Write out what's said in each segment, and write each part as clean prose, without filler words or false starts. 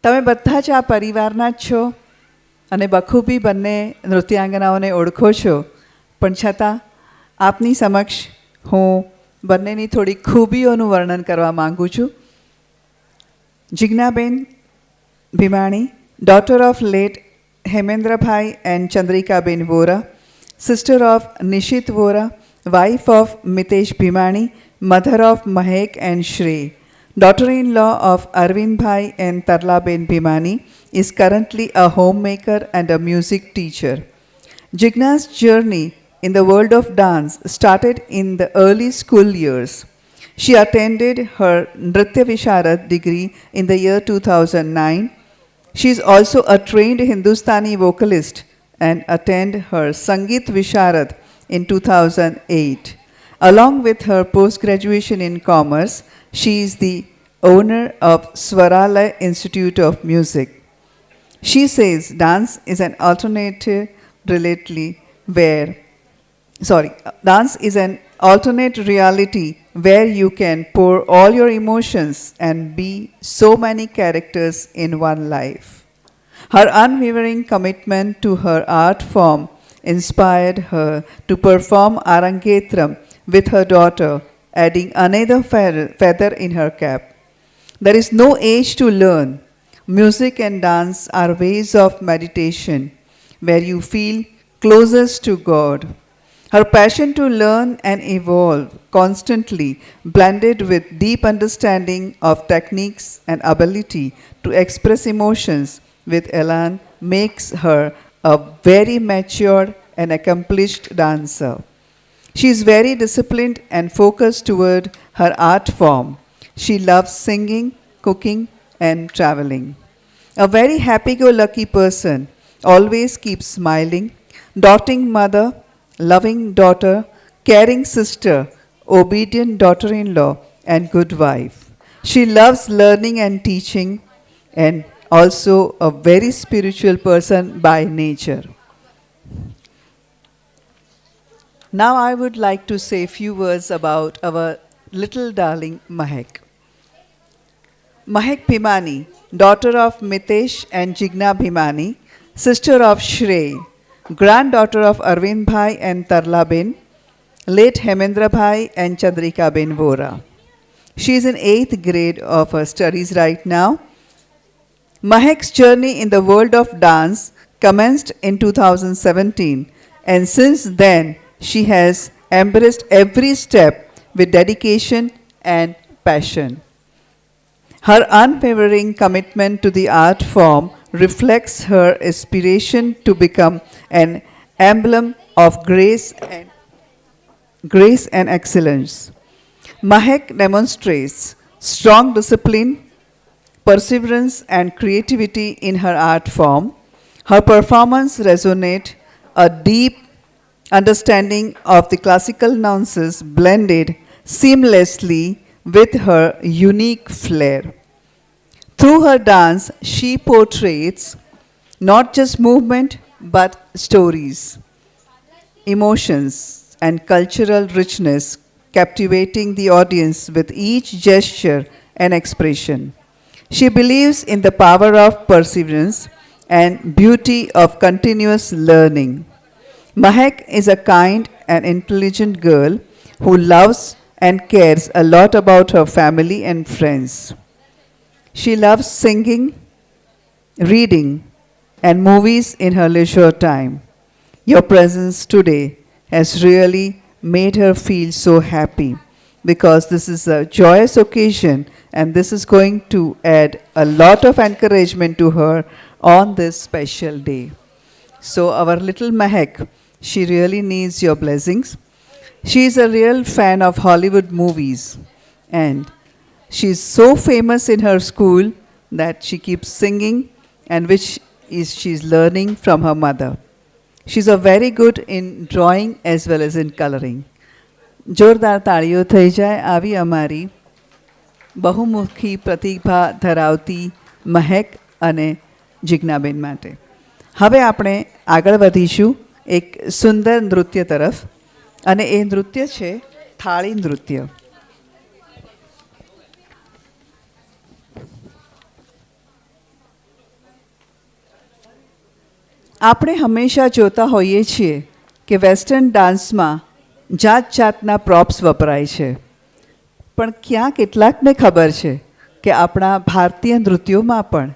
તમે બધા જ આ પરિવારના જ છો અને બખૂબી બંને નૃત્યાંગનાઓને ઓળખો છો, પણ છતાં આપની સમક્ષ હું બંનેની થોડી ખૂબીઓનું વર્ણન કરવા માગું છું. Jignaben Bhimani, daughter of late Hemendra and Chandrikaben Vora, sister of Nishit Vora, wife of Mitesh Bhimani, mother of Mahek and Shrey, daughter-in-law of Arvind Bhai and Tarlaben Bhimani, is currently a homemaker and a music teacher. Jigna's journey in the world of dance started in the early school years. She attended her Nritya Visharad degree in the year 2009. She is also a trained Hindustani vocalist and attended her Sangeet Visharad in 2008. Along with her post-graduation in commerce, she is the owner of Swaralaya Institute of Music. She says dance is an alternative dance is an alternate reality where you can pour all your emotions and be so many characters in one life. Her unwavering commitment to her art form inspired her to perform Arangetram with her daughter, adding another feather in her cap. There is no age to learn. Music and dance are ways of meditation where you feel closest to God. Her passion to learn and evolve constantly, blended with deep understanding of techniques and ability to express emotions with elan, makes her a very mature and accomplished dancer. She is very disciplined and focused toward her art form. She loves singing, cooking, and traveling. A very happy-go-lucky person, always keeps smiling, doting mother, loving daughter, caring sister, obedient daughter-in-law, and good wife. She loves learning and teaching, and also a very spiritual person by nature. Now I would like to say a few words about our little darling Mahek. Mahek Bhimani, daughter of Mitesh and Jigna Bhimani, sister of Shrey, granddaughter of Arvind Bhai and Tarlaben, late Hemendra Bhai and Chandrikaben Vora. She is in 8th grade of her studies right now. Mahek's journey in the world of dance commenced in 2017, and since then she has embraced every step with dedication and passion. Her unwavering commitment to the art form reflects her aspiration to become an emblem of grace and excellence. Mahek demonstrates strong discipline, perseverance, and creativity in her art form. Her performance resonates a deep understanding of the classical nuances blended seamlessly with her unique flair. Through her dance, she portrays not just movement but stories, emotions, and cultural richness, captivating the audience with each gesture and expression. She believes in the power of perseverance and beauty of continuous learning. Mahek is a kind and intelligent girl who loves and cares a lot about her family and friends. She loves singing, reading, and movies in her leisure time. Your presence today has really made her feel so happy because this is a joyous occasion and this is going to add a lot of encouragement to her on this special day. So our little Mahek, she really needs your blessings. She is a real fan of Hollywood movies and she is so famous in her school that she keeps singing and she is learning from her mother. She is very good in drawing as well as in coloring. જોરદાર તાળીઓ થઈ જાય આવી અમારી બહુમુખી પ્રતિભા ધરાવતી મહેક અને જિજ્ઞાબેન માટે. હવે આપણે આગળ વધીશું એક સુંદર નૃત્ય તરફ અને એ નૃત્ય છે થાળી નૃત્ય. આપણે હંમેશા જોતા હોઈએ છીએ કે વેસ્ટર્ન ડાન્સમાં જાત જાતના પ્રોપ્સ વપરાય છે, પણ ક્યાં કેટલાકને ખબર છે કે આપણા ભારતીય નૃત્યોમાં પણ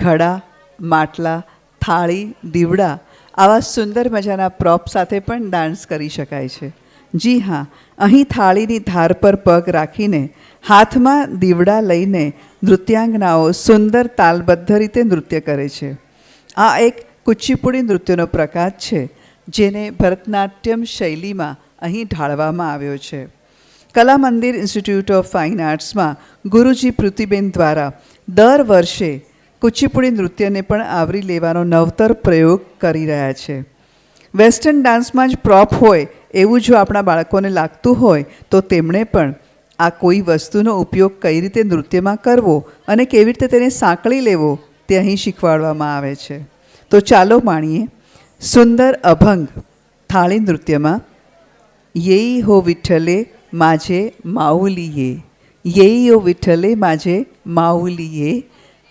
ઘડા, માટલા, થાળી, દીવડા આવા સુંદર મજાના પ્રોપ સાથે પણ ડાન્સ કરી શકાય છે. જી હા, અહીં થાળીની ધાર પર પગ રાખીને હાથમાં દીવડા લઈને નૃત્યાંગનાઓ સુંદર તાલબદ્ધ રીતે નૃત્ય કરે છે. આ એક કુચીપુડી નૃત્યનો પ્રકાર છે જેને ભરતનાટ્યમ શૈલીમાં અહીં ઢાળવામાં આવ્યો છે. કલા મંદિર ઇન્સ્ટિટ્યૂટ ઓફ ફાઇન આર્ટ્સમાં ગુરુજી પૃથ્વીબેન દ્વારા દર વર્ષે કુચીપુડી નૃત્યને પણ આવરી લેવાનો નવતર પ્રયોગ કરી રહ્યા છે. વેસ્ટર્ન ડાન્સમાં જ પ્રોપ હોય એવું જો આપણા બાળકોને લાગતું હોય તો તેમણે પણ આ કોઈ વસ્તુનો ઉપયોગ કઈ રીતે નૃત્યમાં કરવો અને કેવી રીતે તેને સાંકળી લેવો તે અહીં શીખવાડવામાં આવે છે. તો ચાલો માણીએ સુંદર અભંગ થાળી નૃત્યમાં યેઈ હો વિઠ્ઠલે માજે માઉલીએ, યેઈ હો વિઠ્ઠલે માજે માઉલીએ.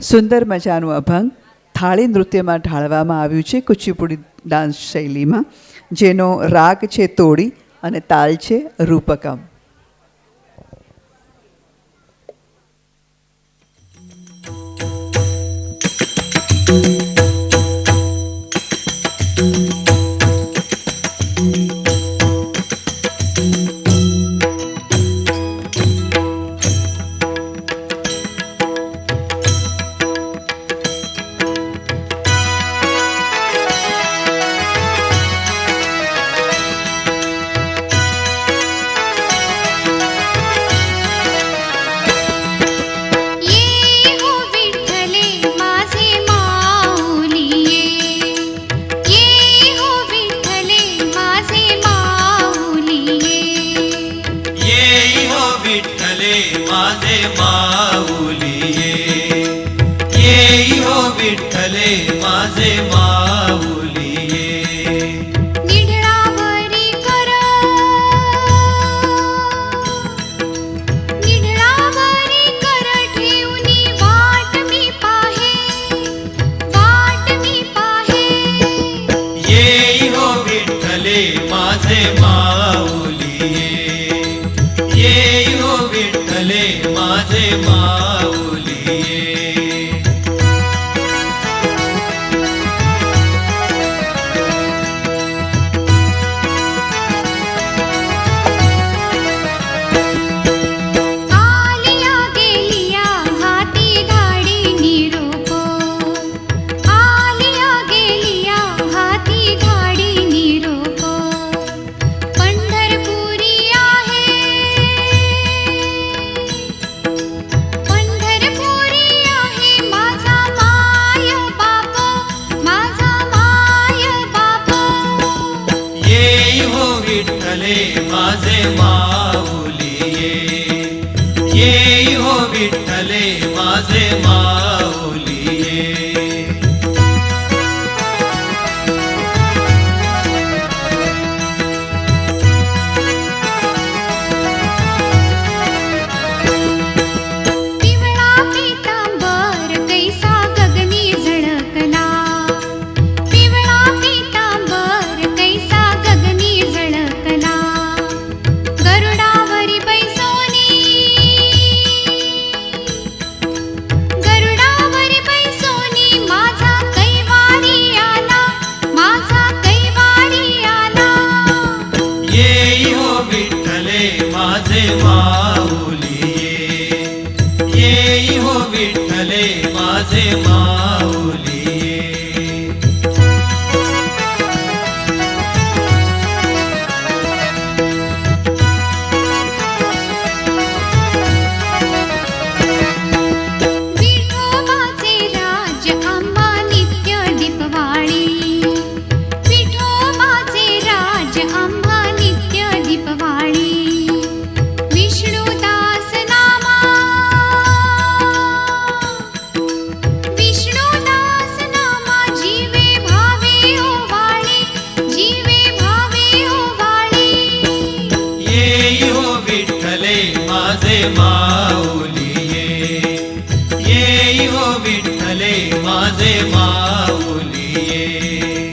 સુંદર મજાનું અભંગ થાળી નૃત્યમાં ઢાળવામાં આવ્યું છે કુચીપુડી ડાન્સ શૈલીમાં, જેનો રાગ છે તોડી અને તાલ છે રૂપકમ. विठ्ठले माझे माऊलिये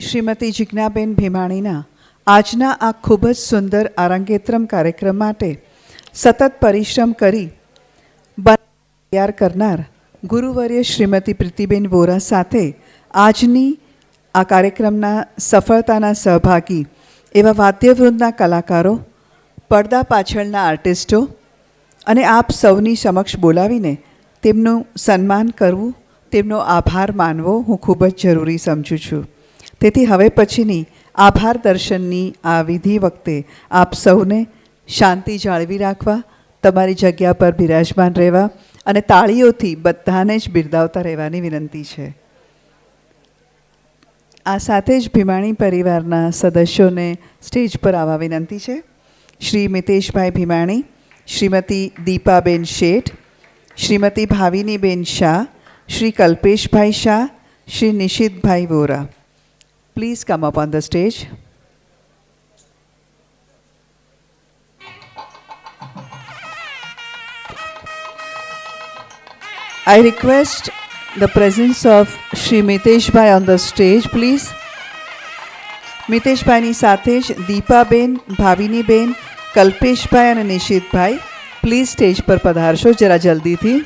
શ્રીમતી જિજ્ઞાબેન ભીમાણીના આજના આ ખૂબ જ સુંદર આરંગેત્રમ કાર્યક્રમ માટે સતત પરિશ્રમ કરી તૈયાર કરનાર ગુરુવર્ય શ્રીમતી પ્રીતિબેન વોરા સાથે આજની આ કાર્યક્રમના સફળતાના સહભાગી એવા વાદ્યવૃંદના કલાકારો, પડદા પાછળના આર્ટિસ્ટો અને આપ સૌની સમક્ષ બોલાવીને તેમનું સન્માન કરવું, તેમનો આભાર માનવો હું ખૂબ જ જરૂરી સમજું છું. તેથી હવે પછીની આભાર દર્શનની આ વિધિ વખતે આપ સૌને શાંતિ જાળવી રાખવા, તમારી જગ્યા પર બિરાજમાન રહેવા અને તાળીઓથી બધાને જ બિરદાવતા રહેવાની વિનંતી છે. આ સાથે જ ભીમાણી પરિવારના સદસ્યોને સ્ટેજ પર આવવા વિનંતી છે. Shri મિતેશભાઈ Bhimani, Shrimati Deepaben Sheth, Shrimati Bhaviniben Shah, Shri Kalpeshbhai Shah, Shri Nishitbhai Vora. Please come up on the stage. I request the presence of Shri Miteshbhai on the stage, please. મિતેશભાઈની સાથે જ દીપાબેન, ભાવિનીબેન, કલ્પેશભાઈ અને નિશિતભાઈ પ્લીઝ સ્ટેજ પર પધારશો જરા જલ્દીથી.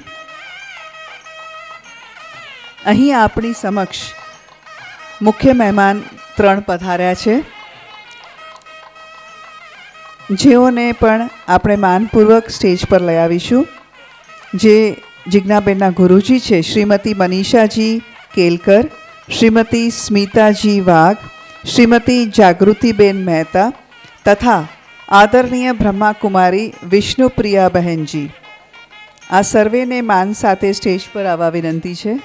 અહીં આપણી સમક્ષ મુખ્ય મહેમાન 3 પધાર્યા છે, જેઓને પણ આપણે માનપૂર્વક સ્ટેજ પર લઈ આવીશું. જે જિજ્ઞાબેનના ગુરુજી છે શ્રીમતી મનીષાજી કેલકર, શ્રીમતી સ્મિતાજી વાઘ, શ્રીમતી જાગૃતિબેન મહેતા તથા આદરણીય બ્રહ્માકુમારી વિષ્ણુપ્રિયા બહેનજી. આ સર્વેને માન સાથે સ્ટેજ પર આવવા વિનંતી છે.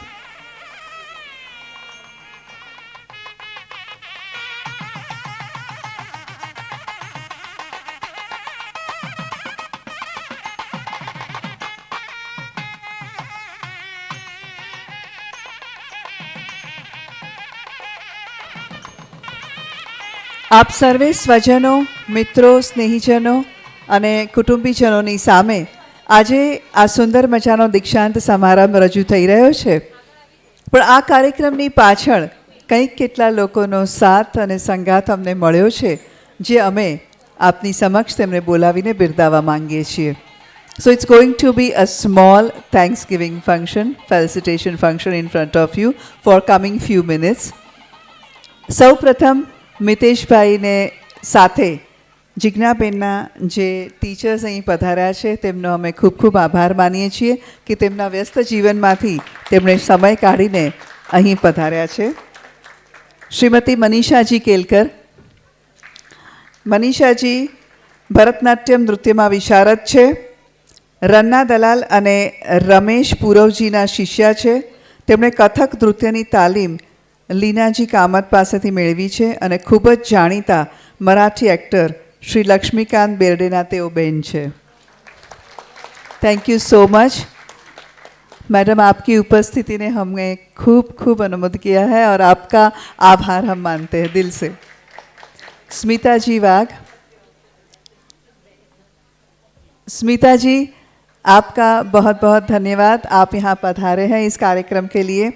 આપ સર્વે સ્વજનો, મિત્રો, સ્નેહીજનો અને કુટુંબીજનોની સામે આજે આ સુંદર મજાનો દીક્ષાંત સમારંભ રજૂ થઈ રહ્યો છે. પણ આ કાર્યક્રમની પાછળ કંઈક કેટલા લોકોનો સાથ અને સંગાથ અમને મળ્યો છે, જે અમે આપની સમક્ષ તેમને બોલાવીને બિરદાવવા માંગીએ છીએ. So it's going to be a small thanksgiving function, felicitation function in front of you for coming few minutes. સૌ પ્રથમ મિતેશભાઈને સાથે જિજ્ઞાબેનના જે ટીચર્સ અહીં પધાર્યા છે તેમનો અમે ખૂબ ખૂબ આભાર માનીએ છીએ કે તેમના વ્યસ્ત જીવનમાંથી તેમણે સમય કાઢીને અહીં પધાર્યા છે. શ્રીમતી મનીષાજી કેલકર. મનીષાજી ભરતનાટ્યમ નૃત્યમાં વિશારદ છે, રન્ના દલાલ અને રમેશ પૂરવજીના શિષ્યા છે. તેમણે કથક નૃત્યની તાલીમ લીનાજી કામત પાસેથી મેળવી છે અને ખૂબ જ જાણીતા મરાઠી એક્ટર શ્રી લક્ષ્મીકાંત બેર્ડેના તેઓ બહેન છે. Thank you so much madam, आपकी उपस्थिति ने हमें खूब खूब अनुमोदित किया है और आपका आभार हम मानते हैं दिल से. स्मिता जी वाघ. स्मिता जी, आपका बहुत बहुत धन्यवाद, आप यहाँ पधारे हैं इस कार्यक्रम के लिए.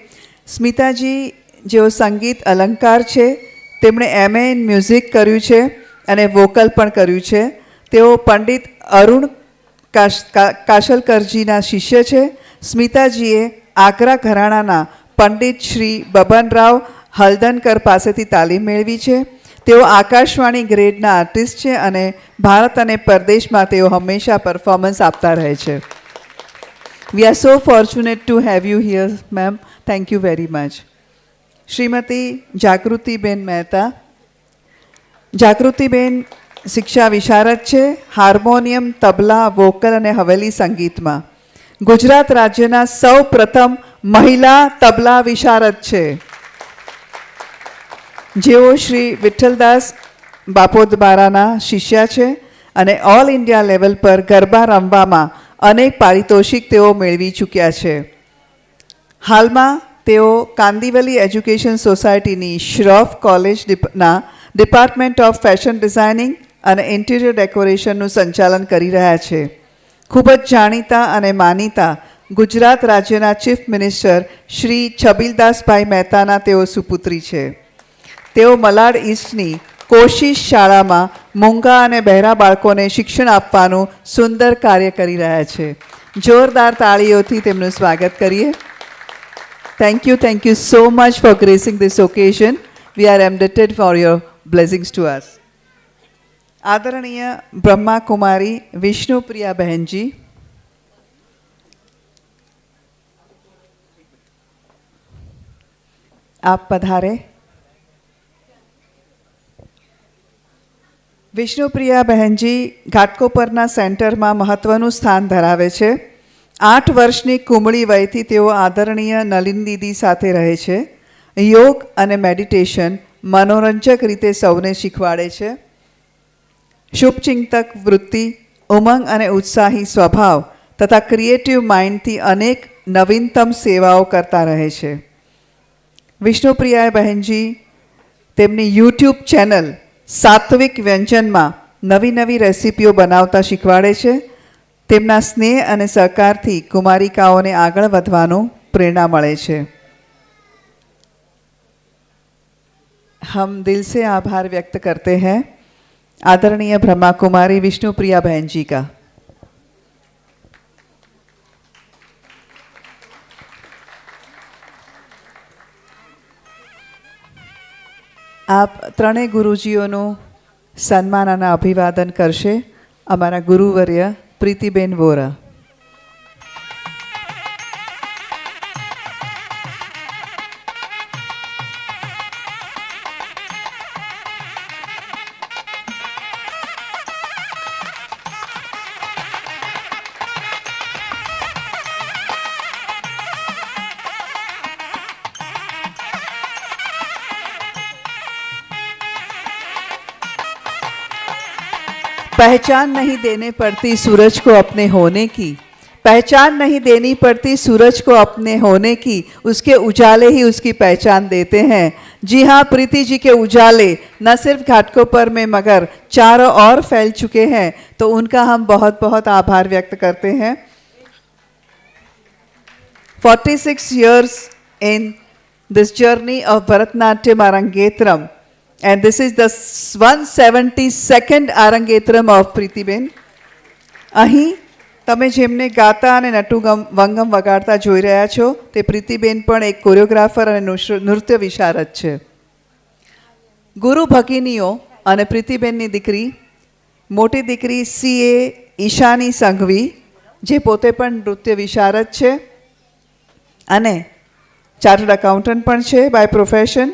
स्मिता जी જેઓ સંગીત અલંકાર છે, તેમણે MA ઇન મ્યુઝિક કર્યું છે અને વોકલ પણ કર્યું છે. તેઓ પંડિત અરુણ કાશલકરજીના શિષ્ય છે. સ્મિતાજીએ આગ્રા ઘરાણાના પંડિત શ્રી બબનરાવ હલદનકર પાસેથી તાલીમ મેળવી છે. તેઓ આકાશવાણી ગ્રેડના આર્ટિસ્ટ છે અને ભારત અને પરદેશમાં તેઓ હંમેશા પરફોર્મન્સ આપતા રહે છે. We are so fortunate to have you here ma'am. Thank you very much. Shrimati Jagrutiben Mehta. Jagrutiben શિક્ષા વિશારદ છે, હાર્મોનિયમ, તબલા, વોકલ અને હવેલી સંગીતમાં. ગુજરાત રાજ્યના સૌ પ્રથમ મહિલા તબલા વિશારદ છે, જેઓ શ્રી વિઠ્ઠલદાસ બાપોદબારાના શિષ્યા છે અને ઓલ ઇન્ડિયા લેવલ પર ગરબા રમવામાં અનેક પારિતોષિક તેઓ મેળવી ચૂક્યા છે. હાલમાં તેઓ કાંદીવલી એજ્યુકેશન સોસાયટીની શ્રોફ કોલેજના ડિપાર્ટમેન્ટ ઓફ ફેશન ડિઝાઇનિંગ અને ઇન્ટિરિયર ડેકોરેશનનું સંચાલન કરી રહ્યા છે. ખૂબ જ જાણીતા અને માનીતા ગુજરાત રાજ્યના ચીફ મિનિસ્ટર શ્રી છબીલદાસભાઈ મહેતાના તેઓ સુપુત્રી છે. તેઓ મલાડ ઈસ્ટની કોશિશ શાળામાં મૂંગા અને બહેરા બાળકોને શિક્ષણ આપવાનું સુંદર કાર્ય કરી રહ્યા છે. જોરદાર તાળીઓથી તેમનું સ્વાગત કરીએ. Thank you so much for gracing this occasion. We are indebted for your blessings to us. આદરણીય બ્રહ્મા કુમારી વિષ્ણુપ્રિયા બહેનજી, આપ પધારે. વિષ્ણુપ્રિયા બહેનજી ઘાટકોપરના સેન્ટરમાં મહત્વનું સ્થાન ધરાવે છે. 8 વર્ષની કુમળી વયથી તેઓ આદરણીય નલિન દીદી સાથે રહે છે. યોગ અને મેડિટેશન મનોરંજક રીતે સૌને શીખવાડે છે. શુભચિંતક વૃત્તિ, ઉમંગ અને ઉત્સાહી સ્વભાવ તથા ક્રિએટિવ માઇન્ડથી અનેક નવીનતમ સેવાઓ કરતા રહે છે. વિષ્ણુપ્રિયા બહેનજી તેમની યુટ્યુબ ચેનલ સાત્વિક વ્યંજનમાં નવી નવી રેસીપીઓ બનાવતા શીખવાડે છે. તેમના સ્નેહ અને સહકારથી કુમારિકાઓને આગળ વધવાનું પ્રેરણા મળે છે. हम दिल से आभार व्यक्त करते हैं आदरणीय ब्रह्मा कुमारी विष्णुप्रिया बहन जी का. આપ ત્રણેય ગુરુજીઓનું સન્માન અને અભિવાદન કરશે. અમારા ગુરુવર્ય પ્રીતિબેન વોરા. पहचान नहीं देने पड़ती सूरज को अपने होने की, पहचान नहीं देनी पड़ती सूरज को अपने होने की, उसके उजाले ही उसकी पहचान देते हैं. जी हाँ, प्रीति जी के उजाले न सिर्फ घाटकोपर में मगर चारों ओर फैल चुके हैं, तो उनका हम बहुत बहुत आभार व्यक्त करते हैं. 46 years in this journey of Bharatnatyam Arangetram, and this is the 172nd Arangetram of Preetiben. અહીં તમે જેમને ગાતા અને નટુગમ વંગમ વગાડતા જોઈ રહ્યા છો તે પ્રીતિબેન પણ એક કોરિયોગ્રાફર અને નૃત્ય વિશારદ છે. ગુરુ ભગિનીઓ અને પ્રીતિબેનની દીકરી, મોટી દીકરી CA ઈશાની સંઘવી, જે પોતે પણ નૃત્ય વિશારદ છે અને ચાર્ટર્ડ એકાઉન્ટન્ટ પણ છે by profession.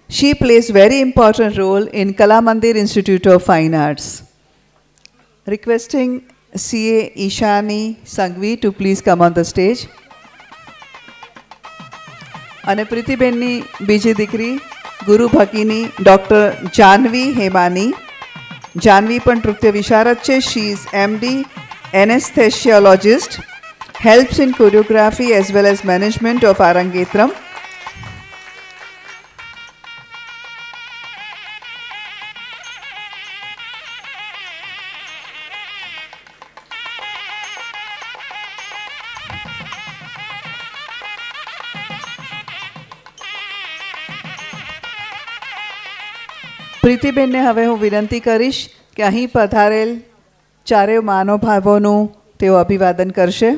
She plays very important role in Kala Mandir Institute of Fine Arts. Requesting CA Ishani Sanghvi to please come on the stage. અને પ્રીતિબેનની બીજી દીકરી ગુરુ ભગિની ડૉક્ટર જાહ્નવી હેમાની. જાહ્નવી પણ નૃત્ય વિશારદ છે. She is MD anesthesiologist, helps in choreography as well as management of Arangetram. પ્રીતિબેનને હવે હું વિનંતી કરીશ કે અહીં પધારેલ ચારેય મહાનુભાવોનું તેઓ અભિવાદન કરશે.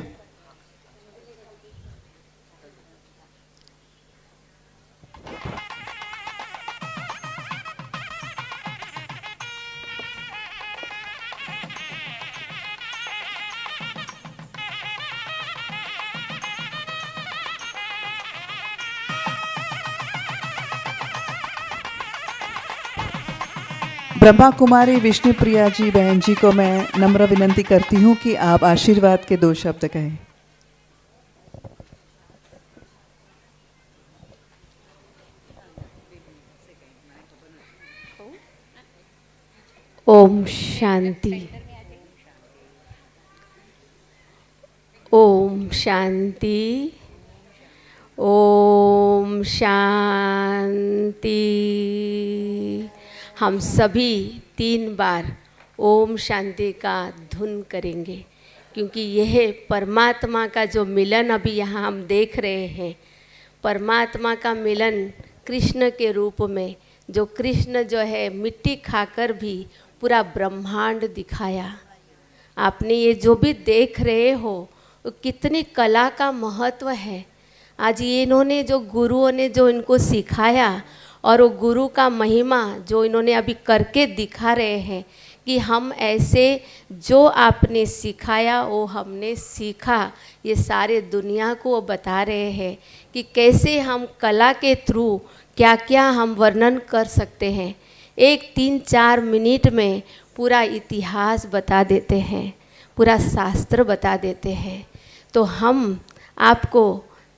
ब्रह्मा कुमारी विष्णुप्रिया जी बहन जी को मैं नम्र विनंती करती हूँ कि आप आशीर्वाद के 2 शब्द कहें. ओम शांति. ओम शांति. ओम शांति. हम सभी 3 बार ओम शांति का धुन करेंगे, क्योंकि यह परमात्मा का जो मिलन अभी यहाँ हम देख रहे हैं, परमात्मा का मिलन कृष्ण के रूप में जो कृष्ण जो है मिट्टी खाकर भी पूरा ब्रह्मांड दिखाया। आपने ये जो भी देख रहे हो वो कितनी कला का महत्व है। आज ये इन्होंने जो गुरुओं ने जो इनको सिखाया और वो गुरु का महिमा जो इन्होंने अभी करके दिखा रहे हैं कि हम ऐसे जो आपने सिखाया वो हमने सीखा, ये सारे दुनिया को वो बता रहे हैं कि कैसे हम कला के थ्रू क्या क्या हम वर्णन कर सकते हैं। एक 3-4 मिनट में पूरा इतिहास बता देते हैं, पूरा शास्त्र बता देते हैं। तो हम आपको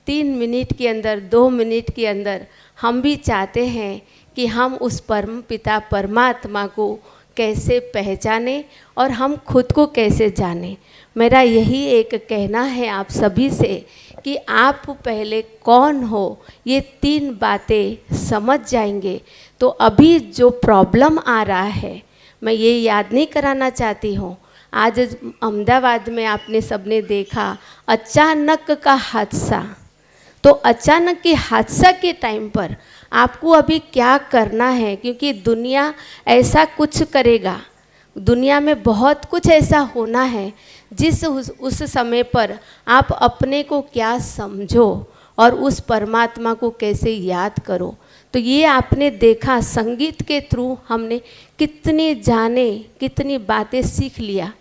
3 मिनट के अंदर, 2 मिनट के अंदर हम भी चाहते हैं कि हम उस परम पिता परमात्मा को कैसे पहचाने और हम खुद को कैसे जाने। मेरा यही एक कहना है आप सभी से कि आप पहले कौन हो, ये 3 बातें समझ जाएंगे तो अभी जो प्रॉब्लम आ रहा है, मैं ये याद नहीं कराना चाहती हूँ। आज अहमदाबाद में आपने सबने देखा अचानक का हादसा, तो अचानक के हादसा के टाइम पर आपको अभी क्या करना है, क्योंकि दुनिया ऐसा कुछ करेगा, दुनिया में बहुत कुछ ऐसा होना है जिस उस समय पर आप अपने को क्या समझो और उस परमात्मा को कैसे याद करो। तो ये आपने देखा संगीत के थ्रू हमने कितने जाने, कितनी बातें सीख लिया।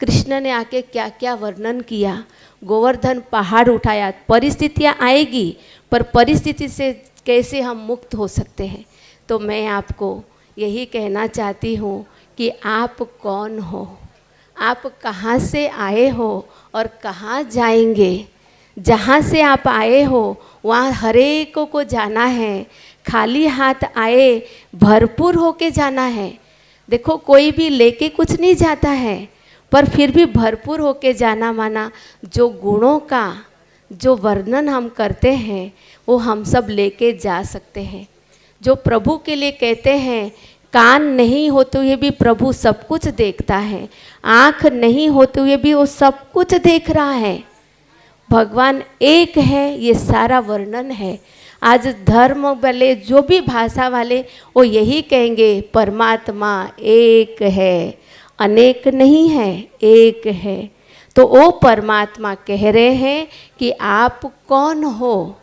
कृष्ण ने आके क्या क्या वर्णन किया, गोवर्धन पहाड़ उठाया। परिस्थितियाँ आएगी पर परिस्थिति से कैसे हम मुक्त हो सकते हैं। तो मैं आपको यही कहना चाहती हूँ कि आप कौन हो, आप कहाँ से आए हो और कहाँ जाएंगे। जहाँ से आप आए हो वहाँ हर एक को जाना है, खाली हाथ आए भरपूर होके जाना है। देखो कोई भी लेके कुछ नहीं जाता है, पर फिर भी भरपूर होके जाना माना जो गुणों का जो वर्णन हम करते हैं वो हम सब लेके जा सकते हैं। जो प्रभु के लिए कहते हैं कान नहीं होते हुए भी प्रभु सब कुछ देखता है, आँख नहीं होते हुए भी वो सब कुछ देख रहा है। भगवान एक है, ये सारा वर्णन है। आज धर्म वाले जो भी भाषा वाले वो यही कहेंगे परमात्मा एक है, अनेक नहीं है, एक है। तो वो परमात्मा कह रहे हैं कि आप कौन हो,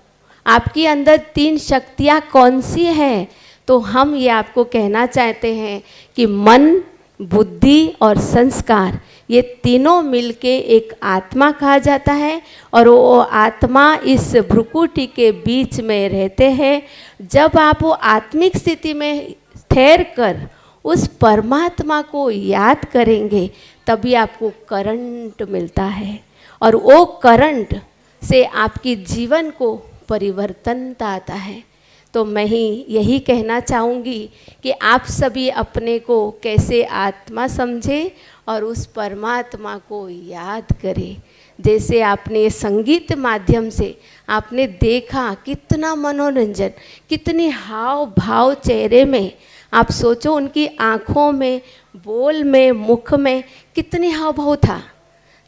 आपके अंदर 3 शक्तियाँ कौन सी हैं। तो हम ये आपको कहना चाहते हैं कि मन, बुद्धि और संस्कार, ये तीनों मिलके एक आत्मा कहा जाता है और वो आत्मा इस भ्रुकुटी के बीच में रहते हैं। जब आप वो आत्मिक स्थिति में ठहर कर उस परमात्मा को याद करेंगे तभी आपको करंट मिलता है और वो करंट से आपकी जीवन को परिवर्तनता आता है। तो मैं ही यही कहना चाहूँगी कि आप सभी अपने को कैसे आत्मा समझे और उस परमात्मा को याद करें। जैसे आपने संगीत माध्यम से आपने देखा कितना मनोरंजन, कितनी हाव भाव चेहरे में, आप सोचो उनकी आँखों में, बोल में, मुख में कितनी हाव भाव था।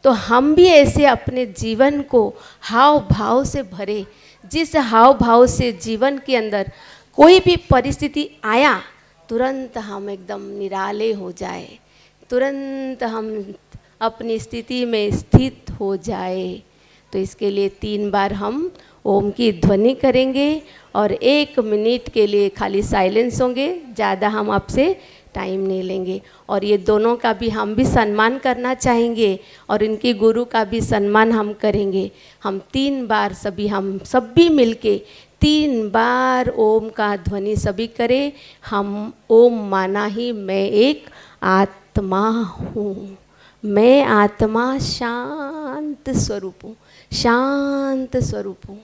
तो हम भी ऐसे अपने जीवन को हाव भाव से भरे, जिस हाव भाव से जीवन के अंदर कोई भी परिस्थिति आया तुरंत हम एकदम निराले हो जाए, तुरंत हम अपनी स्थिति में स्थित हो जाए। तो इसके लिए 3 बार हम ओम की ध्वनि करेंगे और 1 मिनट के लिए खाली साइलेंस होंगे, ज़्यादा हम आपसे टाइम नहीं लेंगे। और ये दोनों का भी हम भी सम्मान करना चाहेंगे और इनके गुरु का भी सम्मान हम करेंगे। हम 3 बार सभी, हम सब भी मिलके 3 बार ओम का ध्वनि सभी करें। हम ओम माना ही मैं एक आत्मा हूँ, मैं आत्मा शांत स्वरूप हूँ, शांत स्वरूप हूँ।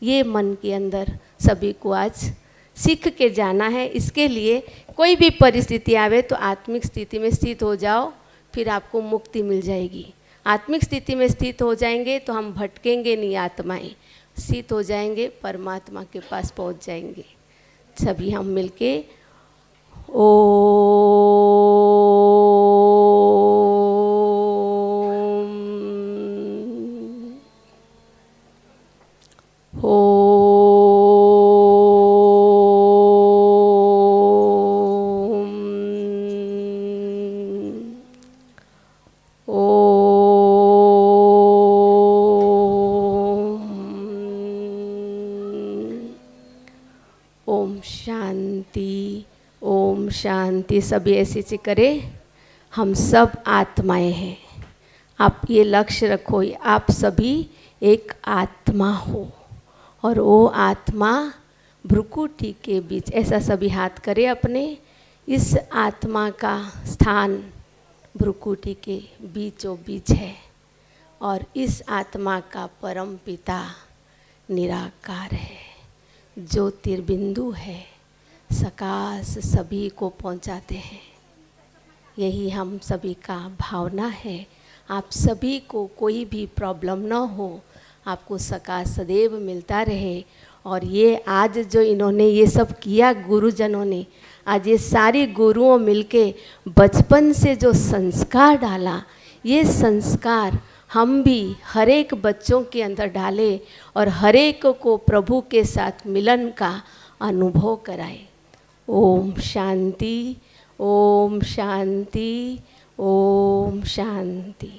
ये मन के अंदर सभी को आज सीख के जाना है। इसके लिए कोई भी परिस्थिति आवे तो आत्मिक स्थिति में स्थित हो जाओ, फिर आपको मुक्ति मिल जाएगी। आत्मिक स्थिति में स्थित हो जाएंगे तो हम भटकेंगे नहीं, आत्माएं स्थित हो जाएंगे, परमात्मा के पास पहुंच जाएंगे। सभी हम मिलके ओम ओम शांति, ओम शांति। सभी ऐसे से करें, हम सब आत्माएं हैं। आप ये लक्ष्य रखो, आप सभी एक आत्मा हो और वो आत्मा भ्रुकुटी के बीच, ऐसा सभी हाथ करें अपने। इस आत्मा का स्थान भ्रुकुटी के बीचों बीच है और इस आत्मा का परम पिता निराकार है, ज्योतिर्बिंदु है, सकाश सभी को पहुंचाते हैं। यही हम सभी का भावना है। आप सभी को कोई भी प्रॉब्लम न हो, आपको सकाश सदैव मिलता रहे। और ये आज जो इन्होंने ये सब किया, गुरुजनों ने, आज ये सारे गुरुओं मिलके बचपन से जो संस्कार डाला, ये संस्कार हम भी हर एक बच्चों के अंदर डालें और हर एक को प्रभु के साथ मिलन का अनुभव कराए। ओम शांति, ओम शांति, ओम शांति,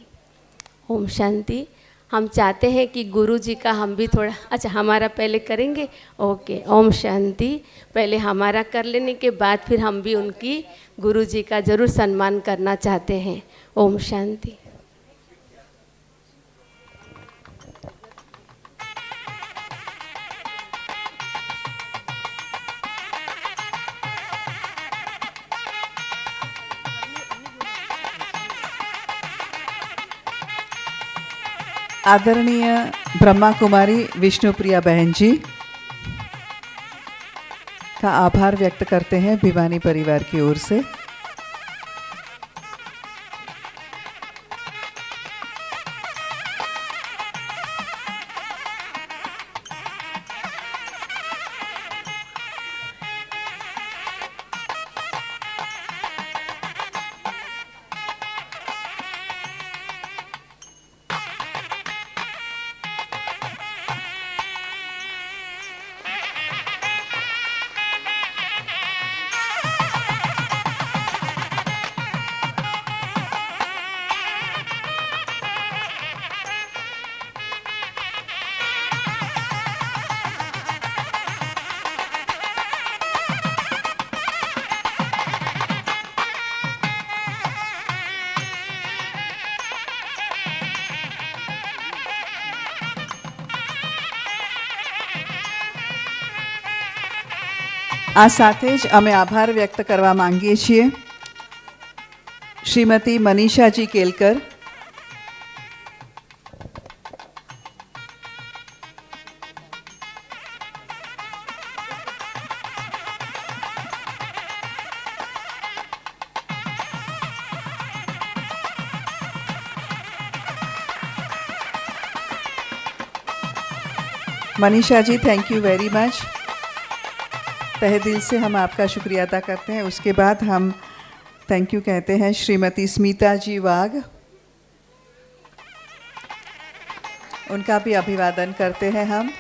ओम शांति। हम चाहते हैं कि गुरु जी का हम भी थोड़ा, अच्छा हमारा पहले करेंगे, ओके। ओम शांति। पहले हमारा कर लेने के बाद फिर हम भी उनकी, गुरु जी का ज़रूर सम्मान करना चाहते हैं। ओम शांति। आदरणीय ब्रह्मा कुमारी विष्णुप्रिया बहन जी का आभार व्यक्त करते हैं भिवानी परिवार की ओर से। આ સાથે જ અમે આભાર વ્યક્ત કરવા માંગીએ છીએ Shrimati મનીષાજી Kelkar, Manisha ji thank you very much. तहे दिल से हम आपका शुक्रिया अदा करते हैं। उसके बाद हम थैंक यू कहते हैं श्रीमती स्मिता जी वाघ, उनका भी अभिवादन करते हैं हम।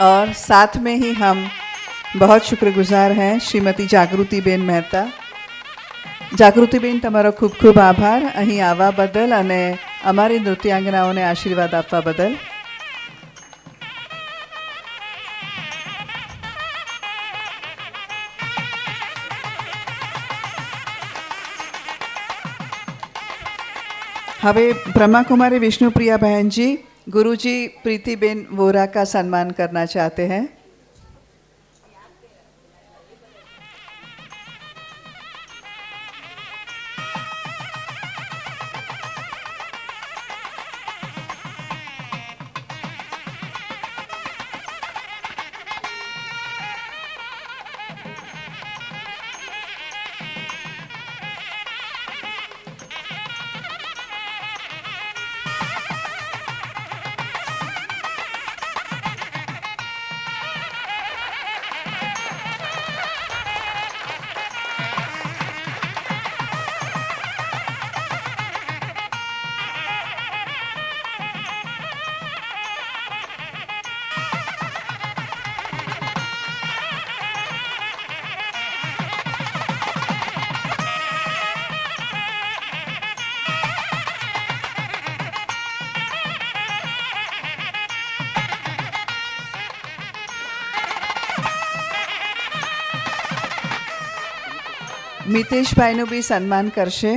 और साथ में ही हम बहुत शुक्रगुजार हैं श्रीमती जागृतिबेन मेहता। जागृतिबेन તમારો ખૂબ ખૂબ આભાર અહીં આવવા બદલ અને અમારી નૃત્યાંગનાઓને આશીર્વાદ આપવા બદલ। હવે ब्रह्माकुमारी विष्णुप्रिया बहन जी गुरुजी प्रीतिबेन वोरा का सम्मान करना चाहते हैं। મિતેશભાઈનું બી સન્માન કરશે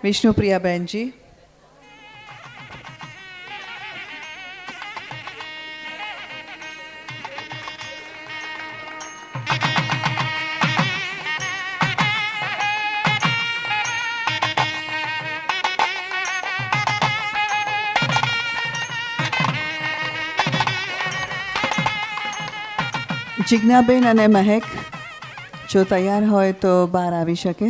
વિષ્ણુપ્રિયાબેનજી. જિજ્ઞાબેન અને મહેક જો તૈયાર હોય તો બહાર આવી શકે.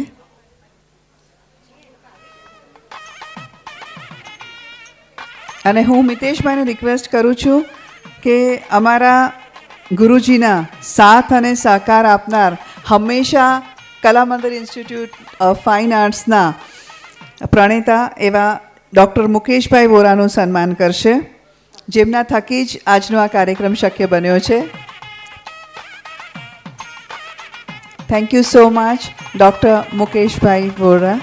અને હું મિતેશભાઈને રિક્વેસ્ટ કરું છું કે અમારા ગુરુજીના સાથ અને સહકાર આપનાર હંમેશા કલામંદિર ઇન્સ્ટિટ્યૂટ ઓફ ફાઇન આર્ટ્સના પ્રણેતા એવા ડૉક્ટર મુકેશભાઈ વોરાનું સન્માન કરશે, જેમના થકી જ આજનો આ કાર્યક્રમ શક્ય બન્યો છે. Thank you so much, Dr. Mukeshbhai Vora.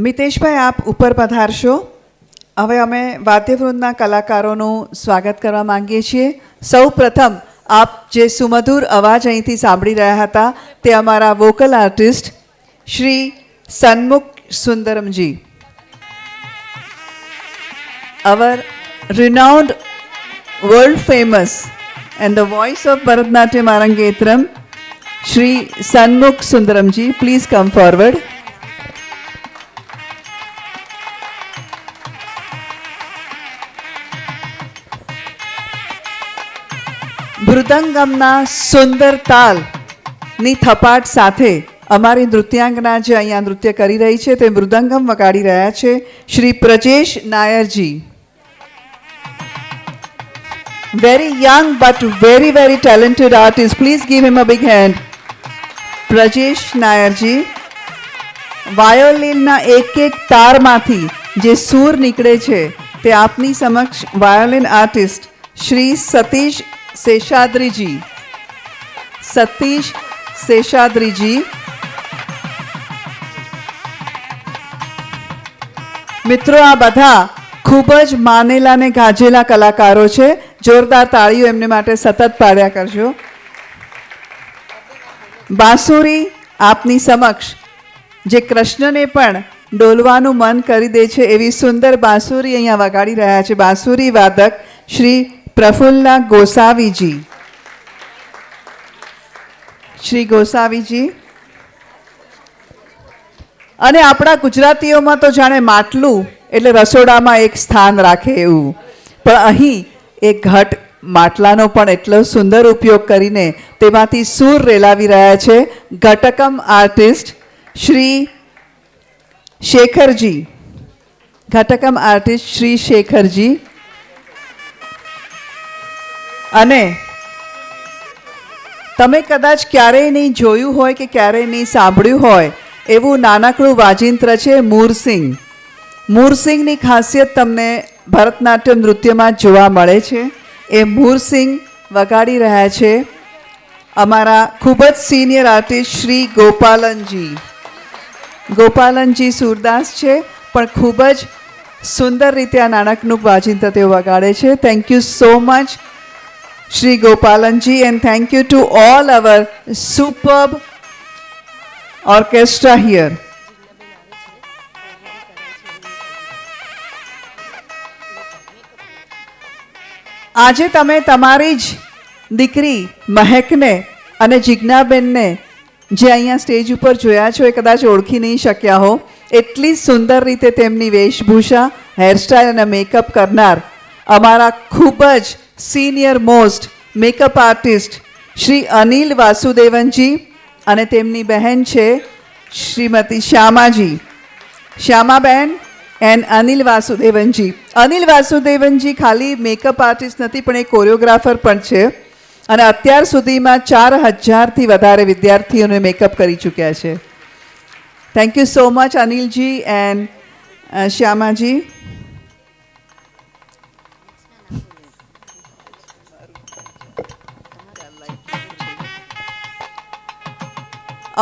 મિતેશભાઈ, આપ ઉપર પધારશો. હવે અમે વાદ્યવૃંદના કલાકારોનું સ્વાગત કરવા માંગીએ છીએ. સૌ પ્રથમ આપ જે સુમધુર અવાજ અહીંથી સાંભળી રહ્યા હતા તે અમારા વોકલ આર્ટિસ્ટ શ્રી સન્મુખ સુંદરમજી. અવર renowned, world famous and the voice of Bharatnatyam Arangetram, Shri Sanmukh Sundaramji, please come forward. મૃદંગમના સુંદર તાલની થપાટ સાથે અમારી નૃત્યાંગના જે અહીંયા નૃત્ય કરી રહી છે તે મૃદંગમ વગાડી રહ્યા છે Shri Prajesh નાયરજી. Very young but very talented artist. Please give him a big hand. Prajesh નાયરજી વાયોલિનના એક તારમાંથી જે સૂર નીકળે છે તે આપની સમક્ષ વાયોલિન આર્ટિસ્ટ શ્રી સતીશ શેષાદ્રીજી. મિત્રો, આ બધા ખૂબ જ માનેલા ને ગાજેલા કલાકારો છે. જોરદાર તાળીઓ એમને માટે સતત પાડ્યા કરજો. બાંસુરી આપની સમક્ષ જે કૃષ્ણને પણ ડોલવાનું મન કરી દે છે એવી સુંદર બાંસુરી અહીંયા વગાડી રહ્યા છે બાંસુરી વાદક શ્રી પ્રફુલ્લા ગોસાવીજી. શ્રી ગોસાવીજી. અને આપણા ગુજરાતીઓમાં તો જાણે માટલું એટલે રસોડામાં એક સ્થાન રાખે એવું, પણ અહીં એક ઘટ માટલાનો પણ એટલો સુંદર ઉપયોગ કરીને તેમાંથી સૂર રેલાવી રહ્યા છે ઘટકમ આર્ટિસ્ટ શ્રી શેખરજી. ઘટકમ આર્ટિસ્ટ શ્રી શેખરજી. અને તમે કદાચ ક્યારેય નહીં જોયું હોય કે ક્યારેય નહીં સાંભળ્યું હોય એવું નાનકડું વાજિંત્ર છે મૂરસિંગ. મૂરસિંગની ખાસિયત તમને ભરતનાટ્યમ નૃત્યમાં જોવા મળે છે. એ મૂરસિંગ વગાડી રહ્યા છે અમારા ખૂબ જ સિનિયર આર્ટિસ્ટ શ્રી ગોપાલનજી. ગોપાલનજી સુરદાસ છે પણ ખૂબ જ સુંદર રીતે આ નાનકનું વાજિંત્ર તેઓ વગાડે છે. Thank you so much Shri Gopalanji, and thank you to all our superb orchestra here. આજે તમે તમારી જ દીકરી મહેકને અને જિજ્ઞાબેનને જે અહીંયા સ્ટેજ ઉપર જોયા છો એ કદાચ ઓળખી નહીં શક્યા હો. એટલી સુંદર રીતે તેમની વેશભૂષા, હેરસ્ટાઇલ અને મેકઅપ કરનાર અમારા ખૂબ જ senior most makeup artist Shri Anil Vasudevanji અને તેમની બહેન છે શ્રીમતી શ્યામાજી. શ્યામાબેન, એન્ડ અનિલ વાસુદેવનજી. અનિલ વાસુદેવનજી ખાલી મેકઅપ આર્ટિસ્ટ નથી પણ એ કોરિયોગ્રાફર પણ છે અને અત્યાર સુધીમાં 4000થી વધારે વિદ્યાર્થીઓને મેકઅપ કરી ચૂક્યા છે. Thank you so much Anilji and Shyamaji.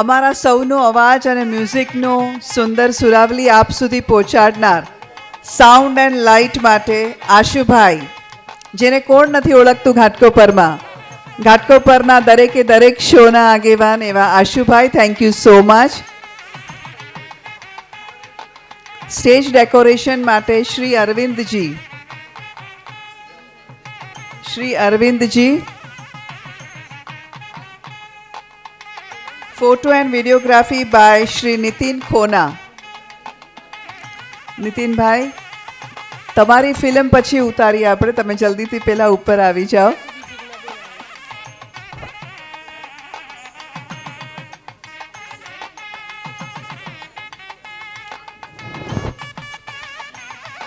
અમારા સૌનો અવાજ અને મ્યુઝિકનો સુંદર સુરાવલી આપ સુધી પહોંચાડનાર સાઉન્ડ એન્ડ લાઇટ માટે આશુભાઈ, જેને કોણ નથી ઓળખતું ઘાટકોપરમાં. ઘાટકોપરના દરેકે દરેક શોના આગેવાન એવા Ashubhai, thank you so much. Stage decoration માટે Shri Arvindji. Shri Arvindji. Photo and videography by Shri Nitin Khona. Nitinbhai, તમારી ફિલ્મ પછી ઉતારી આપણે, તમે જલ્દીથી પહેલાં ઉપર આવી જાઓ.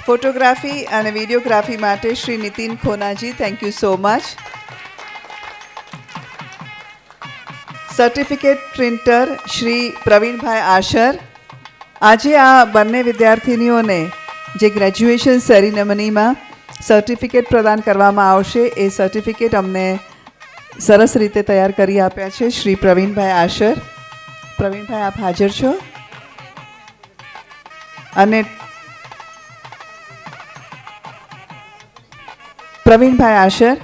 ફોટોગ્રાફી અને વિડીયોગ્રાફી માટે Shri Nitin Khonaji, thank you so much. Certificate printer Shri Pravinbhai Ashar. આજે આ બંને વિદ્યાર્થીનીઓને જે ગ્રેજ્યુએશન સેરેમનીમાં સર્ટિફિકેટ પ્રદાન કરવામાં આવશે એ સર્ટિફિકેટ અમને સરસ રીતે તૈયાર કરી આપ્યા છે શ્રી પ્રવીણભાઈ આશર. પ્રવીણભાઈ, આપ હાજર છો? અને પ્રવીણભાઈ આશર.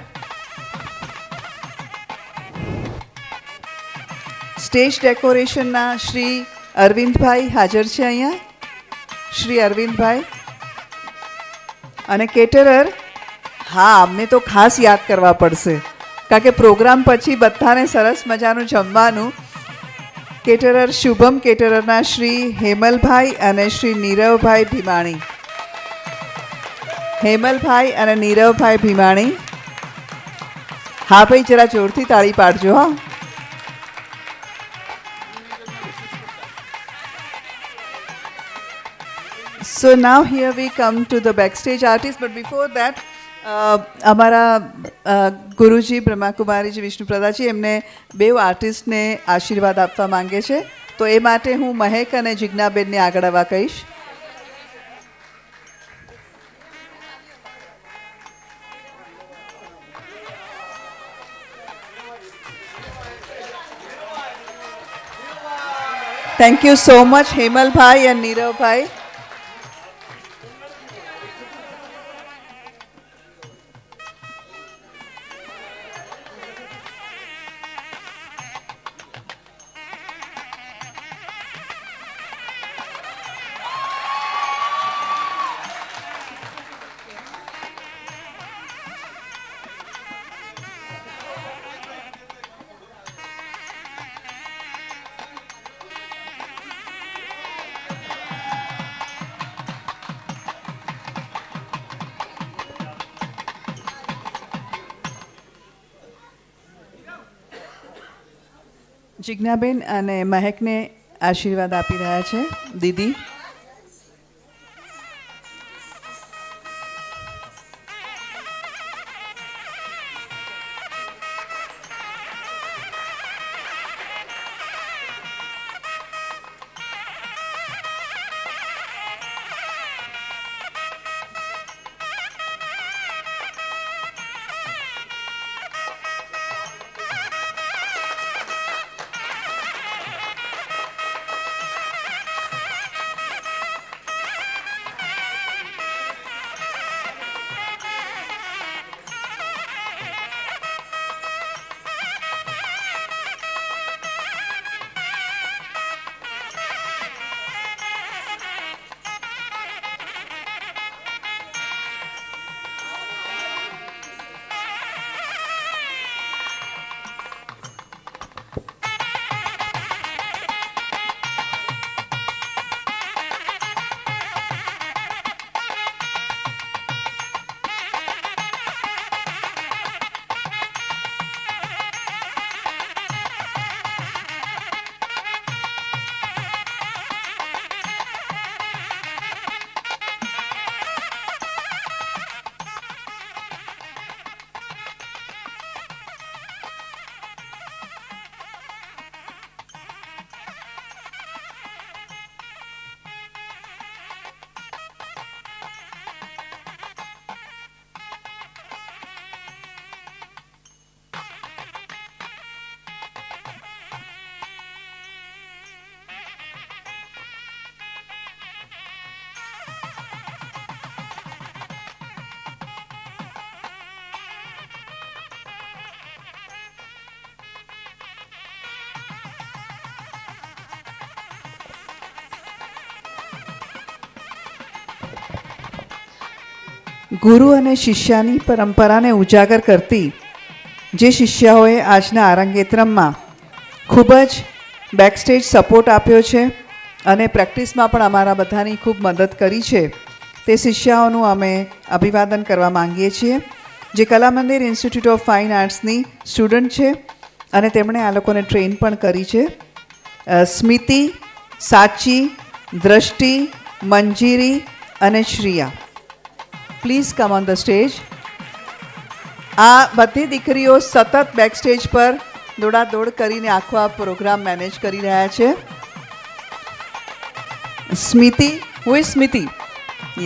સ્ટેજ ડેકોરેશનના શ્રી અરવિંદભાઈ હાજર છે અહીંયા. શ્રી અરવિંદભાઈ. અને કેટરર, હા, અમને તો ખાસ યાદ કરવા પડશે કારણ કે પ્રોગ્રામ પછી બધાને સરસ મજાનું જમવાનું. કેટરર શુભમ કેટરરના શ્રી હેમલભાઈ અને શ્રી નીરવભાઈ ભીમાણી. હેમલભાઈ અને નીરવભાઈ ભીમાણી. હા ભાઈ, જરા જોરથી તાળી પાડજો. હા. So now here we come to the backstage artists, but before that, અમારા ગુરુજી બ્રહ્માકુમારીજી વિષ્ણુપ્રદાજી એમને બે આર્ટિસ્ટને આશીર્વાદ આપવા માંગે છે, તો એ માટે હું મહેક અને જિજ્ઞાબેનને આગળ આવવા કહીશ. થેન્ક યુ સો મચ હેમલભાઈ અને નીરવભાઈ. જિજ્ઞાબેન અને મહેકને આશીર્વાદ આપી રહ્યા છે દીદી. ગુરુ અને શિષ્યાની પરંપરાને ઉજાગર કરતી જે શિષ્યાઓએ આજના આરંગેત્રમમાં ખૂબ જ બેકસ્ટેજ સપોર્ટ આપ્યો છે અને પ્રેક્ટિસમાં પણ અમારા બધાની ખૂબ મદદ કરી છે, તે શિષ્યાઓનું અમે અભિવાદન કરવા માંગીએ છીએ, જે કલા મંદિર ઇન્સ્ટિટ્યૂટ ઓફ ફાઇન આર્ટ્સની સ્ટુડન્ટ છે અને તેમણે આ લોકોને ટ્રેન પણ કરી છે. સ્મિતિ, સાચી, દ્રષ્ટિ, મંજીરી અને Shriya, please come on the stage. આ બધી દીકરીઓ સતત બેકસ્ટેજ પર દોડાદોડ કરીને આખો આ પ્રોગ્રામ મેનેજ કરી રહ્યા છે. Smiti, who is Smiti?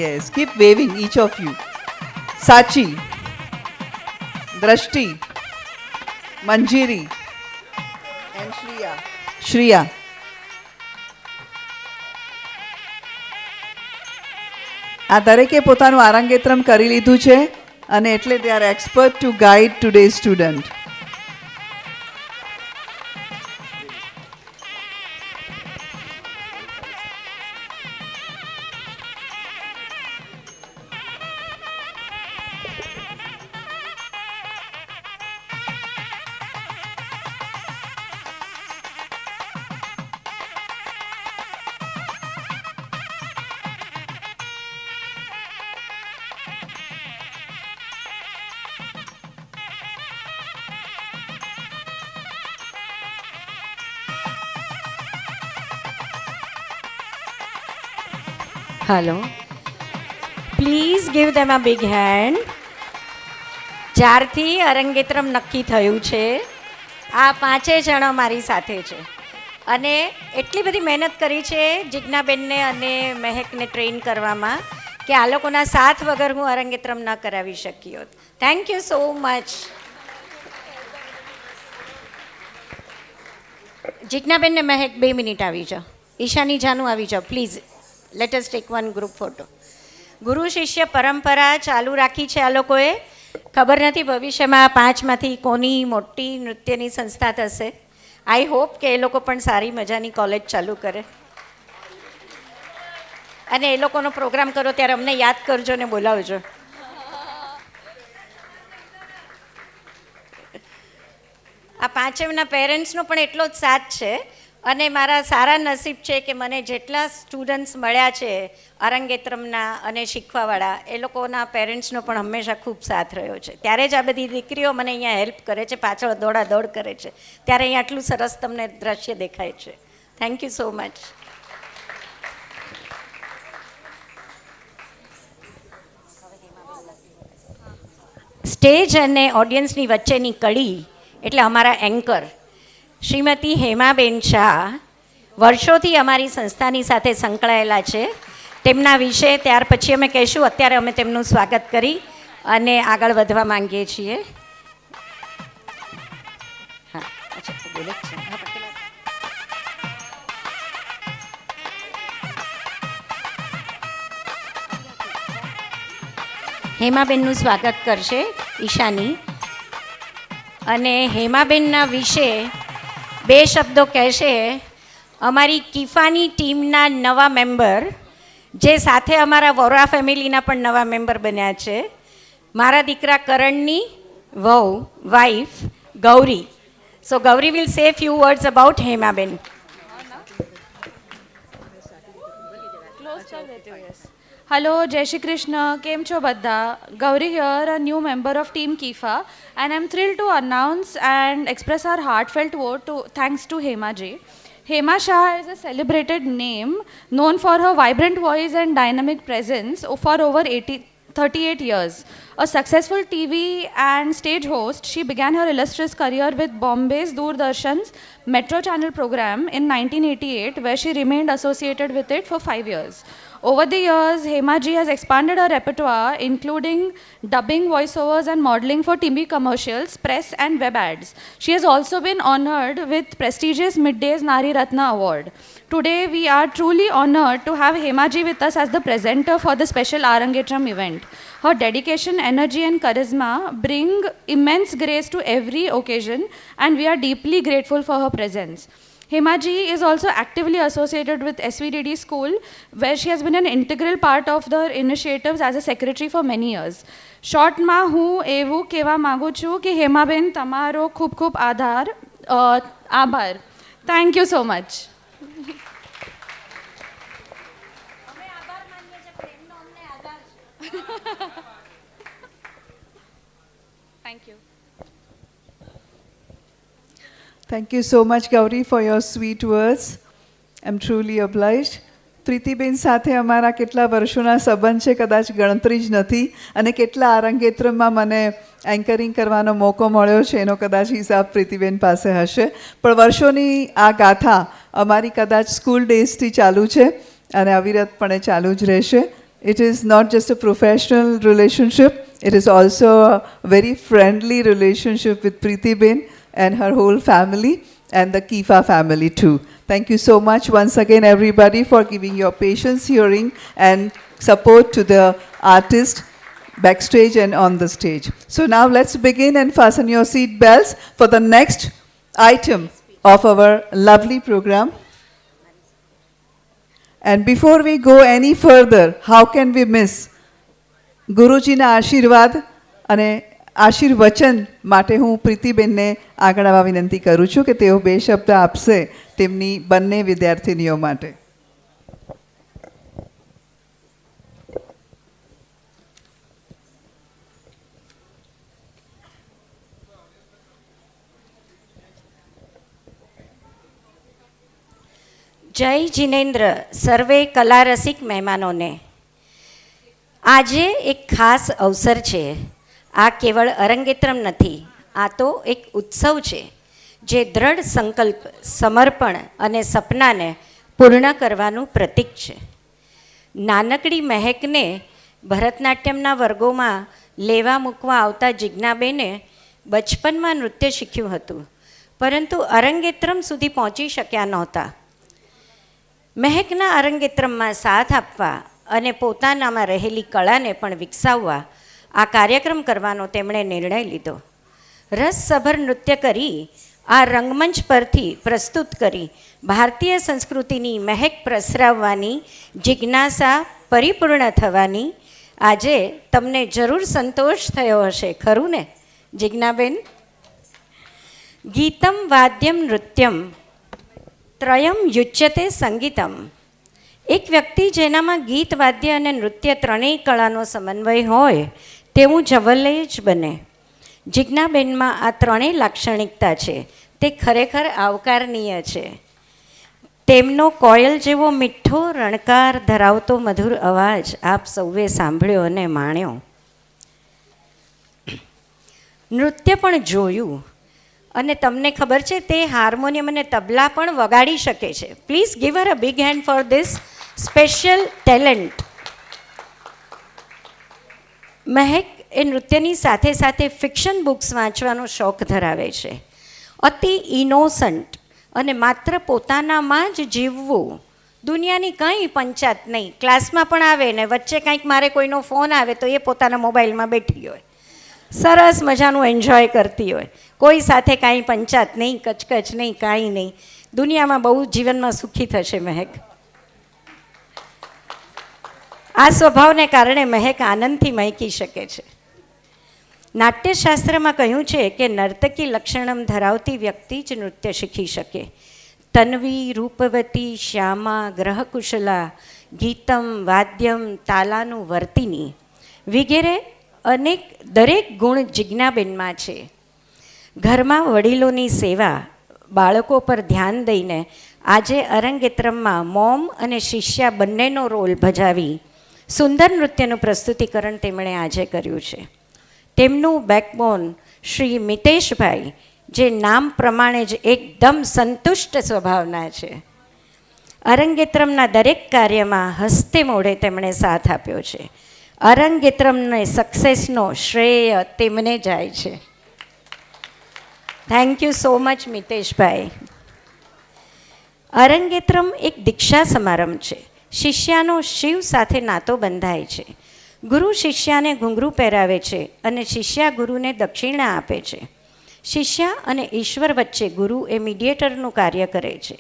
Yes, keep waving each of you. Sachi, Drishti, મંજીરી and શ્રિયા. શ્રિયા, આ દરેકે પોતાનું આરંગેત્રમ કરી લીધું છે અને એટલે they are expert to guide today student. Hello. Please give them a big hand. જ્યારથી અરંગેત્રમ નક્કી થયું છે આ પાંચે જણા મારી સાથે છે અને એટલી બધી મહેનત કરી છે જિજ્ઞાબેનને અને મહેકને ટ્રેન કરવામાં કે આ લોકોના સાથ વગર હું અરંગેત્રમ ન કરાવી શકી હોત. Thank you so much. Jignaben ને મહેક 2 મિનિટ આવી જાઓ. ઈશાની જાનુ આવી જાઓ please. Let us take one group photo. ગુરુ શિષ્ય પરંપરા ચાલુ રાખી છે આ લોકોએ. ખબર નથી ભવિષ્યમાં આ 5માંથી કોની મોટી નૃત્યની સંસ્થા થશે. આઈ હોપ કે એ લોકો પણ સારી મજાની કોલેજ ચાલુ કરે અને એ લોકોનો પ્રોગ્રામ કરો ત્યારે અમને યાદ કરજો ને બોલાવજો. આ પાંચેયના પેરેન્ટ્સનો પણ એટલો જ સાથ છે અને મારા સારા નસીબ છે કે મને જેટલા સ્ટુડન્ટ્સ મળ્યા છે અરંગેત્રમના અને શીખવાવાળા એ લોકોના પેરેન્ટ્સનો પણ હંમેશા ખૂબ સાથ રહ્યો છે. ત્યારે જ આ બધી દીકરીઓ મને અહીંયા હેલ્પ કરે છે, પાછળ દોડાદોડ કરે છે, ત્યારે અહીંયા આટલું સરસ તમને દ્રશ્ય દેખાય છે. Thank you so much. Stage અને ઓડિયન્સની વચ્ચેની કડી એટલે અમારા એન્કર શ્રીમતી હેમાબેન શાહ વર્ષોથી અમારી સંસ્થાની સાથે સંકળાયેલા છે. તેમના વિશે ત્યાર પછી અમે કહીશું. અત્યારે અમે તેમનું સ્વાગત કરી અને આગળ વધવા માંગીએ છીએ. હા, અચ્છા, બોલે છે. હેમાબેનનું સ્વાગત કરશે ઈશાની અને હેમાબેનના વિશે 2 શબ્દો કહેશે. અમારી કીફાની ટીમના નવા મેમ્બર, જે સાથે અમારા વોરા ફેમિલીના પણ નવા મેમ્બર બન્યા છે. મારા દીકરા કરણની વહુ, wife Gauri. So Gauri will સે few words about Hemaben. Hello, Jai Shri Krishna, કેમ છો બધા? Gauri here, a new member of Team Kifa, and I'm thrilled to announce and express our heartfelt vote thanks to Hema ji. Hema Shah is a celebrated name known for her vibrant voice and dynamic presence for over 38 years. A successful TV and stage host, she began her illustrious career with Bombay's Doordarshan's Metro Channel program in 1988, where she remained associated with it for 5 years. Over the years, Hema ji has expanded her repertoire, including dubbing, voiceovers and modeling for TV commercials, press and web ads. She has also been honored with prestigious Midday's Nari Ratna Award. Today, we are truly honored to have Hema ji with us as the presenter for the special Arangetram event. Her dedication, energy and charisma bring immense grace to every occasion, and we are deeply grateful for her presence. Hema ji is also actively associated with SVDD school, where she has been an integral part of the initiatives as a secretary for many years. શોર્ટમાં હું એવું કહેવા માગું છું કે હેમાબેન તમારો ખૂબ ખૂબ આભાર. Thank you so much. Thank you. Thank you so much, Gauri, for your sweet words. I'm truly obliged. Pritiben સાથે અમારા કેટલા વર્ષોના સંબંધ છે કદાચ ગણતરી જ નથી, અને કેટલા આરંગેત્રમાં મને એન્કરિંગ કરવાનો મોકો મળ્યો છે એનો કદાચ હિસાબ પ્રીતિબેન પાસે હશે. પણ વર્ષોની આ ગાથા અમારી કદાચ સ્કૂલ ડેઝથી ચાલુ છે અને અવિરતપણે ચાલુ જ રહેશે. It is not just a professional relationship, it is also a very friendly relationship with Preeti Ben and her whole family and the Kifa family too. Thank you so much once again everybody for giving your patience, hearing and support to the artist backstage and on the stage. So now let's begin and fasten your seat belts for the next item of our lovely program. And before we go any further, how can we miss ગુરુજીના આશીર્વાદ અને આશીર્વચન માટે હું પ્રીતિબેનને આગળ આવવા વિનંતી કરું છું કે તેઓ બે શબ્દ આપશે તેમની બંને વિદ્યાર્થીનીઓ માટે. જય જિનેન્દ્ર સર્વે કલારસિક મહેમાનોને. આજે એક ખાસ અવસર છે. આ કેવળ અરંગેત્રમ નથી, આ તો એક ઉત્સવ છે જે દ્રઢ સંકલ્પ, સમર્પણ અને સપનાને પૂર્ણ કરવાનું પ્રતીક છે. નાનકડી મહેકને ભરતનાટ્યમના વર્ગોમાં લેવા મૂકવા આવતા જિજ્ઞાબેને બચપનમાં નૃત્ય શીખ્યું હતું, પરંતુ અરંગેત્રમ સુધી પહોંચી શક્યા નહોતા. મહેકના અરંગેત્રમમાં સાથ આપવા અને પોતાનામાં રહેલી કળાને પણ વિકસાવવા આ કાર્યક્રમ કરવાનો તેમણે નિર્ણય લીધો. રસસભર નૃત્ય કરી આ રંગમંચ પરથી પ્રસ્તુત કરી ભારતીય સંસ્કૃતિની મહેક પ્રસરાવવાની જિજ્ઞાસા પરિપૂર્ણ થવાની આજે તમને જરૂર સંતોષ થયો હશે, ખરું ને જિજ્ઞાબેન? ગીતમ વાદ્યમ નૃત્યમ ત્રયમ યુચ્યતે સંગીતમ. એક વ્યક્તિ જેનામાં ગીત, વાદ્ય અને નૃત્ય ત્રણેય કળાનો સમન્વય હોય તેવું જવલ્લે જ બને. જિજ્ઞાબેનમાં આ ત્રણેય લાક્ષણિકતા છે, તે ખરેખર આવકારનીય છે. તેમનો કોયલ જેવો મીઠો રણકાર ધરાવતો મધુર અવાજ આપ સૌએ સાંભળ્યો અને માણ્યો. નૃત્ય પણ જોયું, અને તમને ખબર છે તે હાર્મોનિયમ અને તબલા પણ વગાડી શકે છે. Please give her a big hand for this special talent. Mahek એ નૃત્યની સાથે સાથે ફિક્શન બુક્સ વાંચવાનો શોખ ધરાવે છે. અતિ ઇનોસન્ટ અને માત્ર પોતાનામાં જ જીવવું, દુનિયાની કંઈ પંચાત નહીં. ક્લાસમાં પણ આવે ને વચ્ચે કંઈક મારે કોઈનો ફોન આવે તો એ પોતાના મોબાઈલમાં બેઠી હોય, સરસ મજાનું એન્જોય કરતી હોય, કોઈ સાથે કાંઈ પંચાત નહીં, કચકચ નહીં, કાંઈ નહીં. દુનિયામાં બહુ જીવનમાં સુખી થશે મહેક. આ સ્વભાવને કારણે મહેક આનંદથી મહેકી શકે છે. નાટ્યશાસ્ત્રમાં કહ્યું છે કે નર્તકી લક્ષણમ ધરાવતી વ્યક્તિ જ નૃત્ય શીખી શકે. તન્વી, રૂપવતી, શ્યામા, ગ્રહકુશલા, ગીતમ, વાદ્યમ, તાલાનું વર્તિની વગેરે દરેક ગુણ જિજ્ઞાબેનમાં છે. ઘરમાં વડીલોની સેવા, બાળકો પર ધ્યાન દઈને આજે અરંગેત્રમમાં મોમ અને શિષ્યા બંનેનો રોલ ભજાવી સુંદર નૃત્યનું પ્રસ્તુતિકરણ તેમણે આજે કર્યું છે. તેમનું બેકબોન શ્રી મિતેશભાઈ, જે નામ પ્રમાણે જ એકદમ સંતુષ્ટ સ્વભાવના છે. અરંગેત્રમના દરેક કાર્યમાં હસ્તે મોઢે તેમણે સાથ આપ્યો છે. અરંગેત્રમને સક્સેસનો શ્રેય તેમને જાય છે. Thank you so much મિતેશભાઈ. અરંગેત્રમ એક દીક્ષા સમારંભ છે. શિષ્યાનો શિવ સાથે નાતો બંધાય છે. ગુરુ શિષ્યાને ઘૂંઘરું પહેરાવે છે અને શિષ્યા ગુરુને દક્ષિણા આપે છે. શિષ્ય અને ઈશ્વર વચ્ચે ગુરુ એ મીડિયેટરનું કાર્ય કરે છે.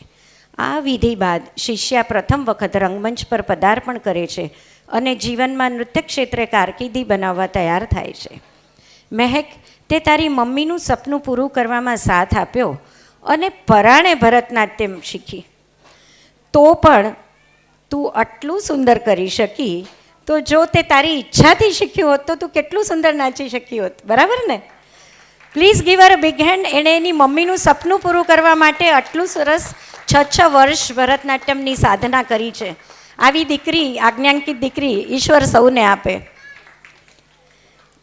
આ વિધિ બાદ શિષ્યા પ્રથમ વખત રંગમંચ પર પદાર્પણ કરે છે અને જીવનમાં નૃત્ય ક્ષેત્રે કારકિર્દી બનાવવા તૈયાર થાય છે. મહેક, તે તારી મમ્મીનું સપનું પૂરું કરવામાં સાથ આપ્યો અને પરાણે ભરતનાટ્યમ શીખી. તો પણ તું આટલું સુંદર કરી શકી, તો જો તે તારી ઈચ્છાથી શીખ્યું હોત તો તું કેટલું સુંદર નાચી શકી હોત, બરાબર ને? Please give her a big hand. એણે એની મમ્મીનું સપનું પૂરું કરવા માટે આટલું સરસ 6 વર્ષ ભરતનાટ્યમની સાધના કરી છે. આવી દીકરી, આજ્ઞાંકિત દીકરી ઈશ્વર સૌને આપે.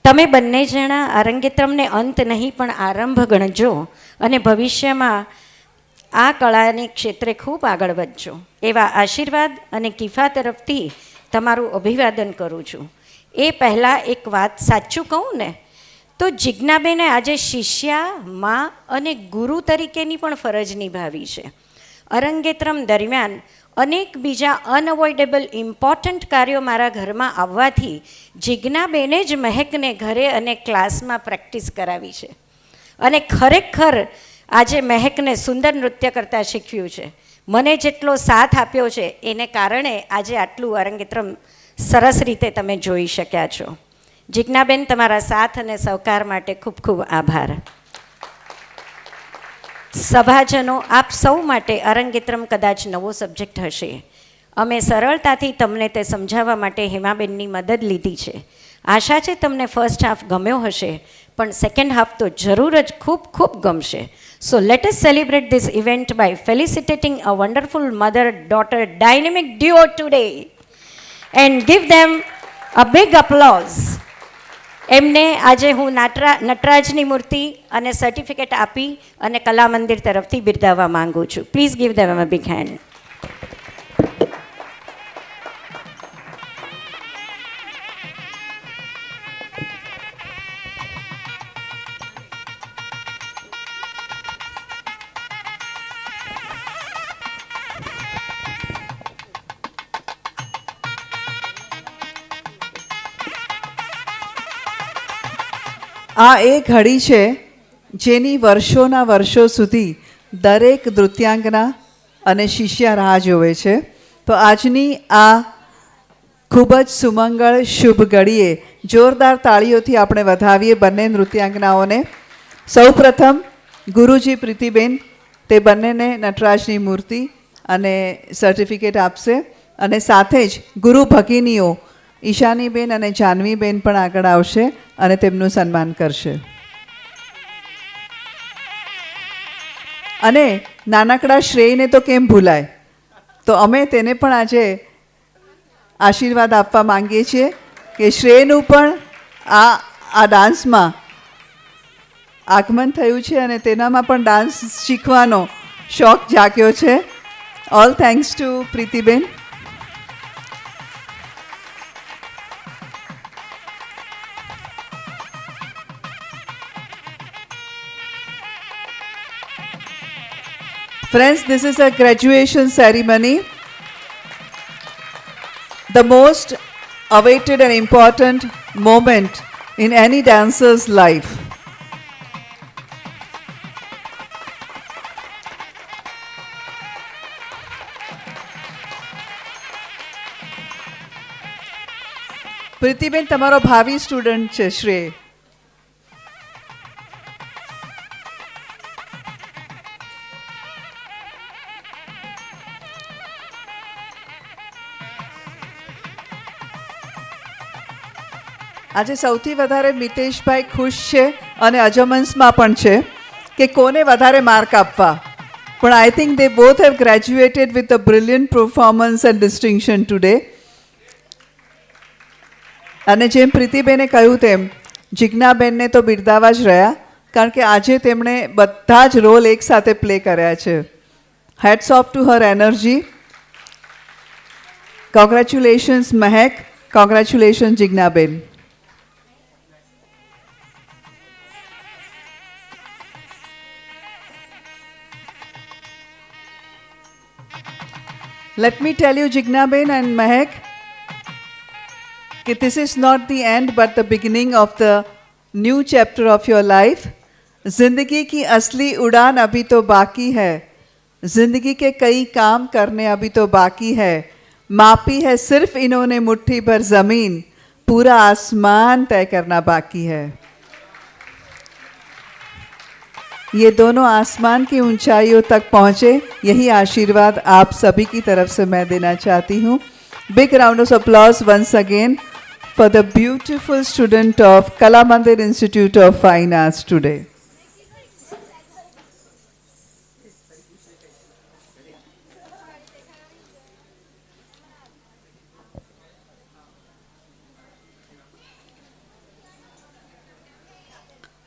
તમે બંને જણા અરંગેત્રમને અંત નહીં પણ આરંભ ગણજો અને ભવિષ્યમાં આ કળાને ક્ષેત્રે ખૂબ આગળ વધજો, એવા આશીર્વાદ અને કિફા તરફથી તમારું અભિવાદન કરું છું. એ પહેલાં એક વાત સાચું કહું ને, તો જિજ્ઞાબેને આજે શિષ્યા, મા અને ગુરુ તરીકેની પણ ફરજ નિભાવી છે. અરંગેત્રમ દરમિયાન અનેક બીજા અનઅવોઇડેબલ ઇમ્પોર્ટન્ટ કાર્યો મારા ઘરમાં આવવાથી જિજ્ઞાબેને જ મહેકને ઘરે અને ક્લાસમાં પ્રેક્ટિસ કરાવી છે અને ખરેખર આજે મહેકને સુંદર નૃત્ય કરતાં શીખવ્યું છે. મને જેટલો સાથ આપ્યો છે એને કારણે આજે આટલું અરંગેત્રમ સરસ રીતે તમે જોઈ શક્યા છો. જિજ્ઞાબેન, તમારા સાથ અને સહકાર માટે ખૂબ ખૂબ આભાર. સભાજનો, આપ સૌ માટે અરંગેત્રમ કદાચ નવો સબ્જેક્ટ હશે. અમે સરળતાથી તમને તે સમજાવવા માટે હેમાબેનની મદદ લીધી છે. આશા છે તમને ફર્સ્ટ હાફ ગમ્યો હશે, પણ સેકન્ડ હાફ તો જરૂર જ ખૂબ ખૂબ ગમશે. So let us celebrate this event by felicitating a wonderful mother daughter dynamic duo today and give them a big applause. એમને આજે હું નટરાજની મૂર્તિ અને સર્ટિફિકેટ આપી અને કલા મંદિર તરફથી બિરદાવવા માંગુ છું. Please give them a big hand. આ એ ઘડી છે જેની વર્ષોના વર્ષો સુધી દરેક નૃત્યાંગના અને શિષ્ય રાહ જોવે છે. તો આજની આ ખૂબ જ સુમંગળ શુભ ઘડીએ જોરદાર તાળીઓથી આપણે વધાવીએ બંને નૃત્યાંગનાઓને. સૌપ્રથમ ગુરુજી પ્રીતિબેન તે બંનેને નટરાજની મૂર્તિ અને સર્ટિફિકેટ આપશે અને સાથે જ ગુરુ ભગિનીઓ ઈશાનીબેન અને જાનવીબેન પણ આગળ આવશે અને તેમનું સન્માન કરશે. અને નાનકડા શ્રેયને તો કેમ ભૂલાય, તો અમે તેને પણ આજે આશીર્વાદ આપવા માંગીએ છીએ કે શ્રેયનું પણ આ ડાન્સમાં આગમન થયું છે અને તેનામાં પણ ડાન્સ શીખવાનો શોખ જાગ્યો છે. All thanks to Pritiben. Friends, this is a graduation ceremony, the most awaited and important moment in any dancer's life. Pritiben, તમારો ભાવિ સ્ટુડન્ટ છે શ્રેય. આજે સૌથી વધારે મિતેશભાઈ ખુશ છે અને અજમન્સમાં પણ છે કે કોને વધારે માર્ક આપવા. પણ I think they both have graduated with a brilliant performance and distinction today. અને જેમ પ્રીતિબેને કહ્યું તેમ જિજ્ઞાબેનને તો બિરદાવા જ રહ્યા, કારણ કે આજે તેમણે બધા જ રોલ એકસાથે પ્લે કર્યા છે. Hats of to her energy. Congratulations Mahek, congratulations Jignaben. Let me tell you, Jignaben and Mehak, that this is not the end but the beginning of the new chapter of your life. जिंदगी की असली उड़ान अभी तो बाकी है, जिंदगी के कई काम करने अभी तो बाकी है, मापी है सिर्फ इन्होंने मुट्ठी भर जमीन, पूरा आसमान तय करना बाकी है। ये दोनों आसमान की ऊंचाइयों तक पहुंचे, यही आशीर्वाद आप सभी की तरफ से मैं देना चाहती हूँ। Big round of applause once again for the beautiful student of Kala Mandir institute of fine arts today.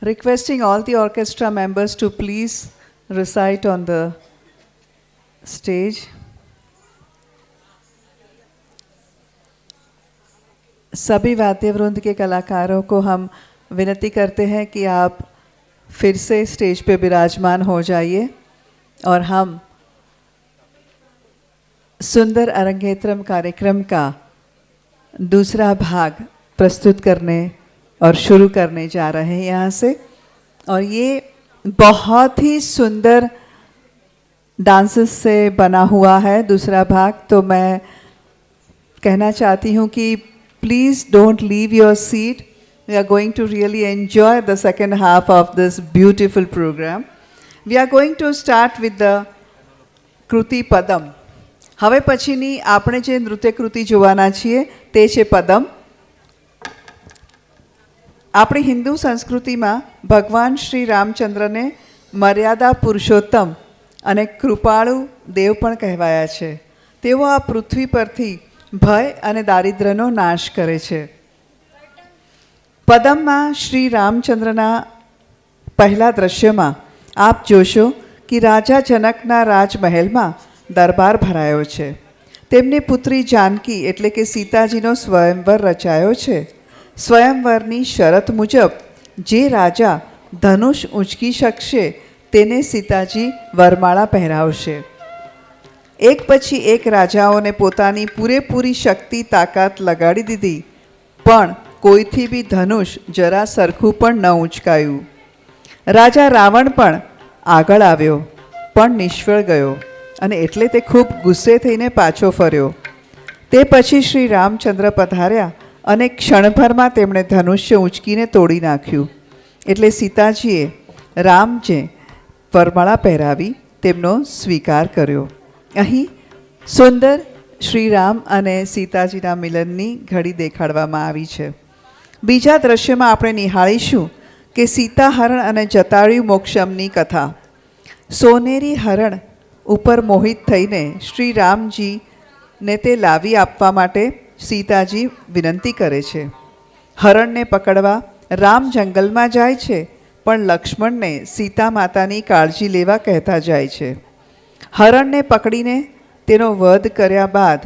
Requesting all the orchestra members to please recite on the stage. सभी वाद्य वृंद के कलाकारों को हम विनती करते हैं कि आप फिर से स्टेज पे विराजमान हो जाइए और हम सुंदर अरंगेत्रम कार्यक्रम का दूसरा भाग प्रस्तुत करने और शुरू करने जा रहे हैं यहाँ से। और ये बहुत ही सुंदर डांसेस से बना हुआ है दूसरा भाग। तो मैं कहना चाहती हूँ कि please don't leave your seat, we are going to really enjoy the second half of this beautiful programme. We are going to start with the કૃતિ પદમ। હવે પછીની આપણે જે નૃત્ય કૃતિ જોવાના છીએ તે છે પદમ। આપણી હિન્દુ સંસ્કૃતિમાં ભગવાન શ્રી રામચંદ્રને મર્યાદા પુરુષોત્તમ અને કૃપાળુ દેવ પણ કહેવાયા છે। તેઓ આ પૃથ્વી પરથી ભય અને દારિદ્ર્યનો નાશ કરે છે। પદમમાં શ્રી રામચંદ્રના પહેલા દૃશ્યમાં આપ જોશો કે રાજા જનકના રાજમહેલમાં દરબાર ભરાયો છે। તેમની પુત્રી જાનકી એટલે કે સીતાજીનો સ્વયંવર રચાયો છે। સ્વયંવરની શરત મુજબ જે રાજા ધનુષ ઊંચકી શકશે તેને સીતાજી વરમાળા પહેરાવશે। એક પછી એક રાજાઓને પોતાની પૂરેપૂરી શક્તિ તાકાત લગાડી દીધી, પણ કોઈથી બી ધનુષ જરા સરખું પણ ન ઊંચકાયું। રાજા રાવણ પણ આગળ આવ્યો પણ નિષ્ફળ ગયો અને એટલે તે ખૂબ ગુસ્સે થઈને પાછો ફર્યો। તે પછી શ્રી રામચંદ્ર પધાર્યા અને ક્ષણભરમાં તેમણે ધનુષ્ય ઊંચકીને તોડી નાખ્યું। એટલે સીતાજીએ રામજે વરમાળા પહેરાવી તેમનો સ્વીકાર કર્યો। અહીં સુંદર શ્રીરામ અને સીતાજીના મિલનની ઘડી દેખાડવામાં આવી છે। બીજા દૃશ્યમાં આપણે નિહાળીશું કે સીતા હરણ અને જટાયુ મોક્ષમની કથા। સોનેરી હરણ ઉપર મોહિત થઈને શ્રી રામજીને તે લાવી આપવા માટે સીતાજી વિનંતી કરે છે। હરણને પકડવા રામ જંગલમાં જાય છે, પણ લક્ષ્મણને સીતા માતાની કાળજી લેવા કહેતા જાય છે। હરણને પકડીને તેનો વધ કર્યા બાદ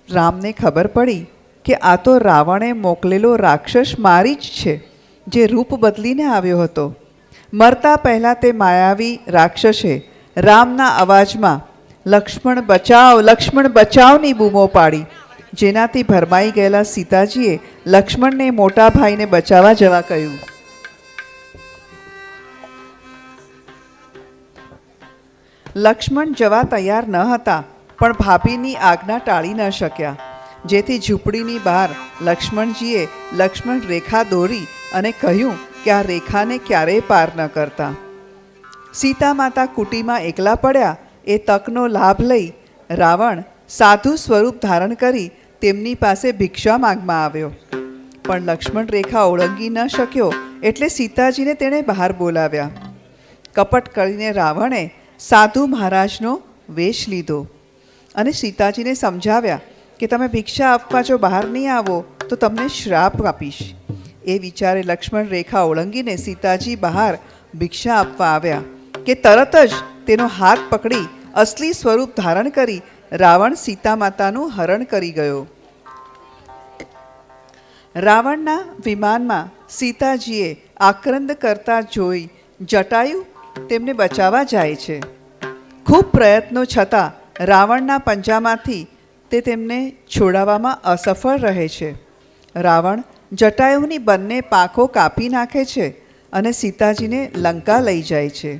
રામને ખબર પડી કે આ તો રાવણે મોકલેલો રાક્ષસ મારી જ છે, જે રૂપ બદલીને આવ્યો હતો। મરતા પહેલાં તે માયાવી રાક્ષસે રામના અવાજમાં લક્ષ્મણ બચાવની બૂમો પાડી, જેનાથી ભરમાઈ ગયેલા સીતાજીએ લક્ષ્મણને મોટા ભાઈને બચાવવા જવા કહ્યું। લક્ષ્મણ જવા તૈયાર ન હતા, પણ ભાભીની આજ્ઞા ટાળી ન શક્યા, જેથી ઝૂંપડીની બહાર લક્ષ્મણજીએ લક્ષ્મણ રેખા દોરી અને કહ્યું કે આ રેખાને ક્યારેય પાર ન કરતા। સીતા માતા કુટીમાં એકલા પડ્યા એ તકનો લાભ લઈ રાવણ સાધુ સ્વરૂપ ધારણ કરી તેમની પાસે ભિક્ષા માંગવા આવ્યો, પણ લક્ષ્મણ રેખા ઓળંગી ન શક્યો એટલે સીતાજીને તેણે બહાર બોલાવ્યા। કપટ કરીને રાવણે સાધુ મહારાજનો વેશ લીધો અને સીતાજીને સમજાવ્યા કે તમે ભિક્ષા આપવા જો બહાર નહીં આવો તો તમને શ્રાપ આપીશ। એ વિચારે લક્ષ્મણ રેખા ઓળંગીને સીતાજી બહાર ભિક્ષા આપવા આવ્યા કે તરત જ તેનો હાથ પકડી અસલી સ્વરૂપ ધારણ કરી રાવણ સીતા માતાનું હરણ કરી ગયો। રાવણના વિમાનમાં સીતાજીએ આક્રંદ કરતા જોઈ જટાયુ તેમને બચાવવા જાય છે। ખૂબ પ્રયત્નો છતાં રાવણના પંજામાંથી તે તેમને છોડાવવામાં અસફળ રહે છે। રાવણ જટાયુની બંને પાંખો કાપી નાખે છે અને સીતાજીને લંકા લઈ જાય છે.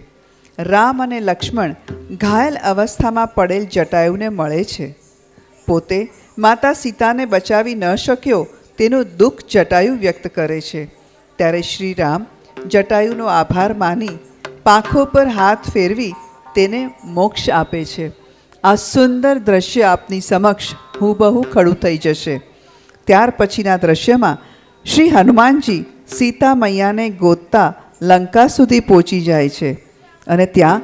રામ અને લક્ષ્મણ ઘાયલ અવસ્થામાં પડેલ જટાયુને મળે છે. પોતે માતા સીતાને બચાવી ન શક્યો તેનું દુઃખ જટાયુ વ્યક્ત કરે છે. ત્યારે શ્રી રામ જટાયુનો આભાર માની પાંખો પર હાથ ફેરવી તેને મોક્ષ આપે છે. આ સુંદર દ્રશ્ય આપની સમક્ષ હુબહુ ખડું થઈ જશે. ત્યાર પછીના દ્રશ્યમાં શ્રી હનુમાનજી સીતા મૈયાને ગોતતા લંકા સુધી પહોંચી જાય છે અને ત્યાં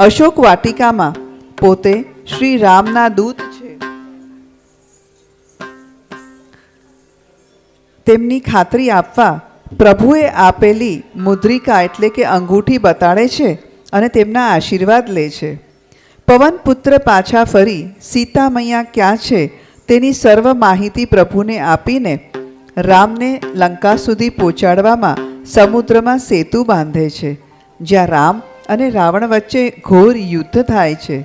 અશોક વાટિકામાં પોતે શ્રી રામના દૂત છે તેમની ખાતરી આપવા પ્રભુએ આપેલી મુદ્રિકા એટલે કે અંગૂઠી બતાડે છે અને તેમના આશીર્વાદ લે છે. પવનપુત્ર પાછા ફરી સીતા મૈયા ક્યાં છે તેની સર્વ માહિતી પ્રભુને આપીને રામને લંકા સુધી પહોંચાડવામાં સમુદ્રમાં સેતુ બાંધે છે, જ્યાં રામ અને રાવણ વચ્ચે ઘોર યુદ્ધ થાય છે,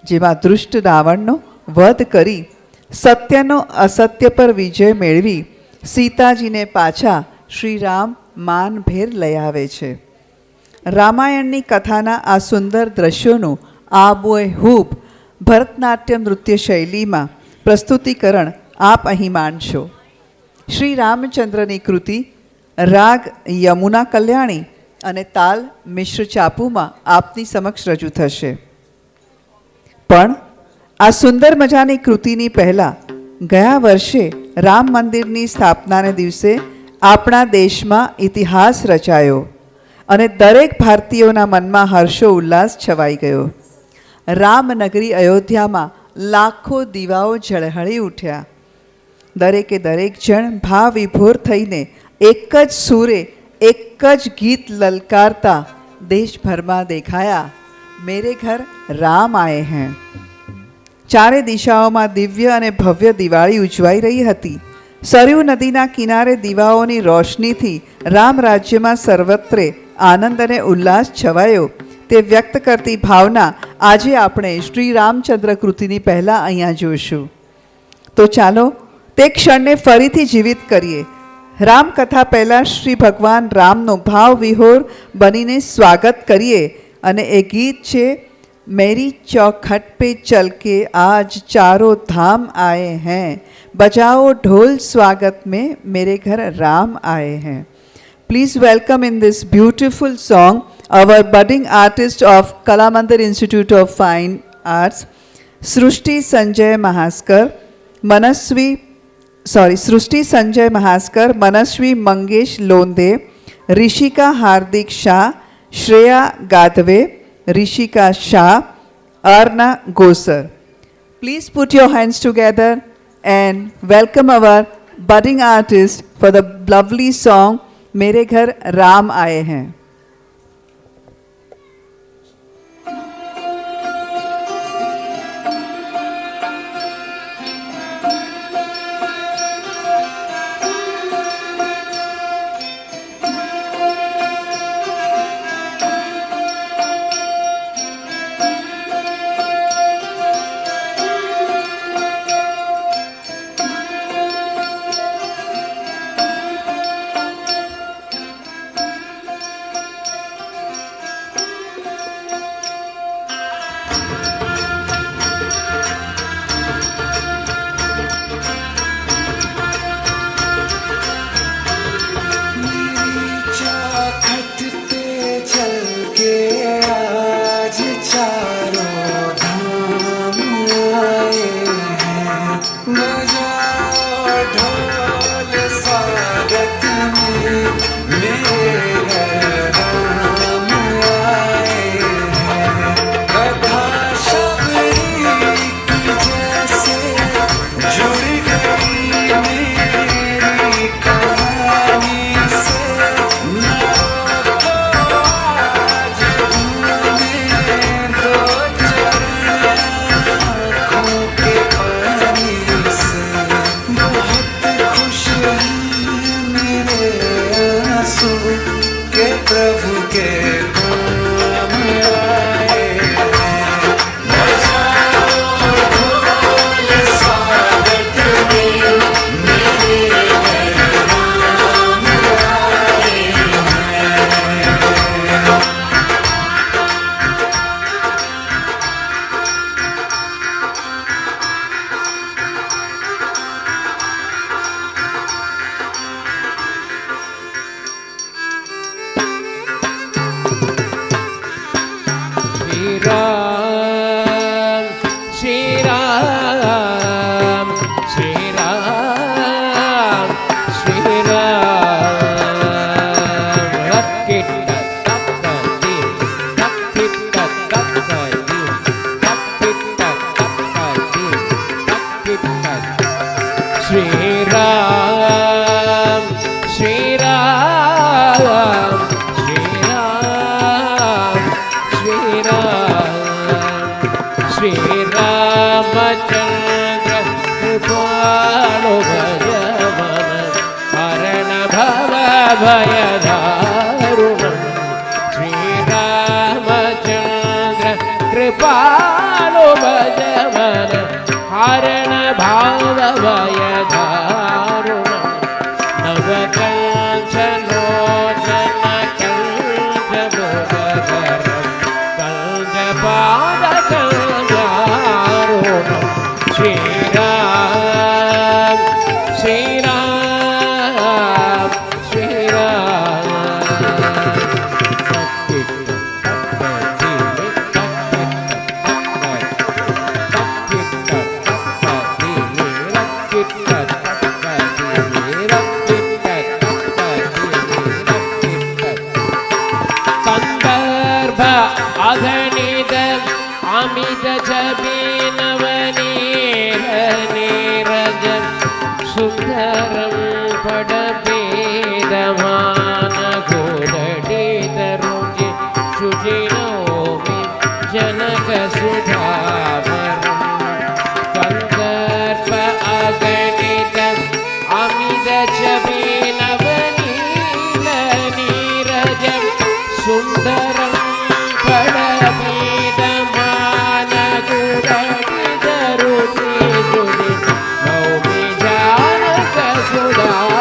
જેમાં દુષ્ટ રાવણનો વધ કરી સત્યનો અસત્ય પર વિજય મેળવી સીતાજીને પાછા શ્રી રામ માનભેર લઈ આવે છે. રામાયણની કથાના આ સુંદર દ્રશ્યોનું આબેહૂબ ભરતનાટ્યમ નૃત્ય શૈલીમાં પ્રસ્તુતિકરણ આપ અહીં માણશો. શ્રી રામચંદ્રની કૃતિ રાગ યમુના કલ્યાણી અને તાલ મિશ્ર ચાપુમાં આપની સમક્ષ રજૂ થશે. પણ આ સુંદર મજાની કૃતિની પહેલાં ગયા વર્ષે રામ મંદિરની સ્થાપનાને દિવસે આપણા દેશમાં ઇતિહાસ રચાયો અને દરેક ભારતીયોના મનમાં હર્ષો ઉલ્લાસ છવાઈ ગયો. રામનગરી અયોધ્યામાં લાખો દીવાઓ ઝળહળી ઉઠ્યા. દરેકે દરેક જણ ભાવ વિભોર થઈને એક જ સૂરે એક જ ગીત લલકારતા દેશભરમાં દેખાયા, મેરે ઘર રામ આએ હૈ. ચારે દિશાઓમાં દિવ્ય અને ભવ્ય દિવાળી ઉજવાઈ રહી હતી. સરયુ નદીના કિનારે દીવાઓની રોશનીથી રામ રાજ્યમાં સર્વત્રે આનંદ અને ઉલ્લાસ છવાયો તે વ્યક્ત કરતી ભાવના આજે આપણે શ્રી રામચંદ્ર કૃતિની પહેલાં અહીંયા જોઈશું. તો ચાલો તે ક્ષણને ફરીથી જીવિત કરીએ. રામકથા પહેલાં શ્રી ભગવાન રામનો ભાવ વિહોર બનીને સ્વાગત કરીએ અને એ ગીત છે मेरी चौखट पे चल के आज चारों धाम आए हैं, बजाओ ढोल स्वागत में मेरे घर राम आए हैं. Please welcome in this beautiful song our budding artist of Kalamandir Institute of Fine Arts, Srushti Sanjay Mahaskar, Manaswi Mangesh Londe, Rishika Hardik Shah, Shreya Gadve, Rishika Shah, Arna Gosar. Please put your hands together and welcome our budding artist for the lovely song Mere Ghar Ram Aaye Hain. भयदारुणं Shri Ramchandra कृपालो भज मन हरण भाव भयदारुणं नवकञ्चलोचन कञ्चमुदगरं कञ्चपादकञ्जारुणं श्रीराम श्रीराम श्रीराम कंदर्भ अगणित अमित जबीनवनीर नीरज सुंदरं पडभेदमान घोरडितरुचि शुचिनोमि जनक सुधावरं कंदर्प अगणित अमित जबीनवनीर नीरज सुंदरं पडभेदमान घोरडितरुचि नौमि जानक सुधावरम्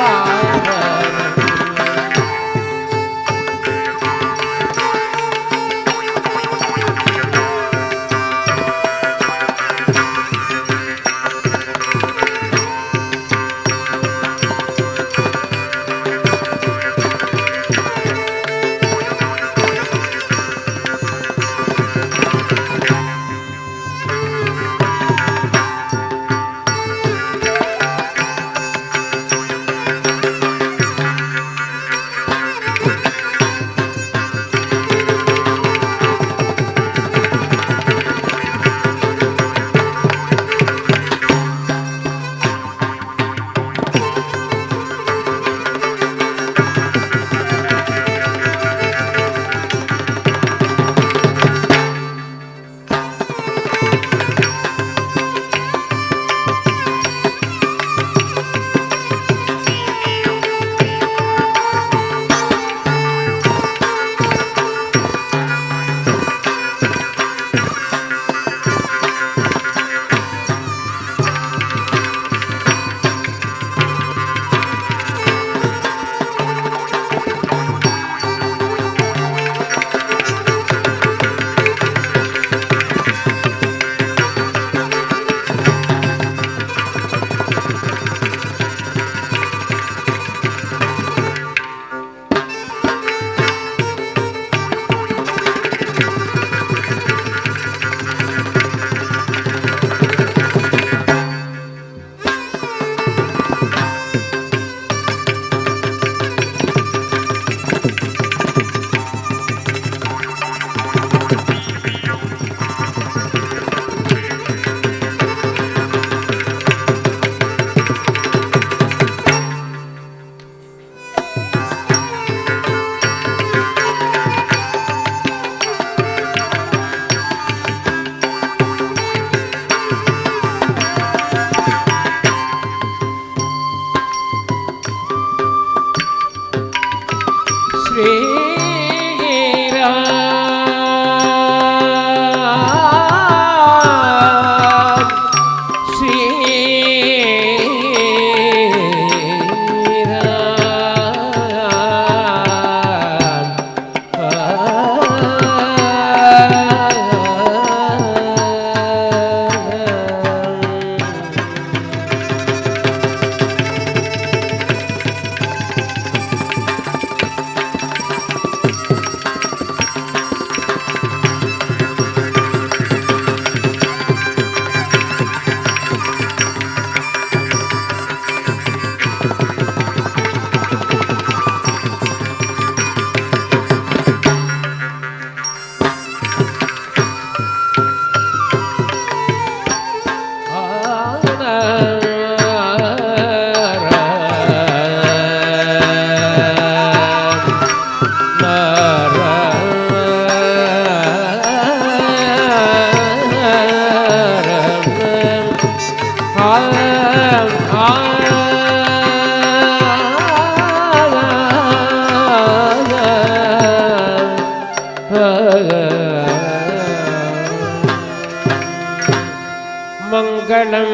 मङ्गलं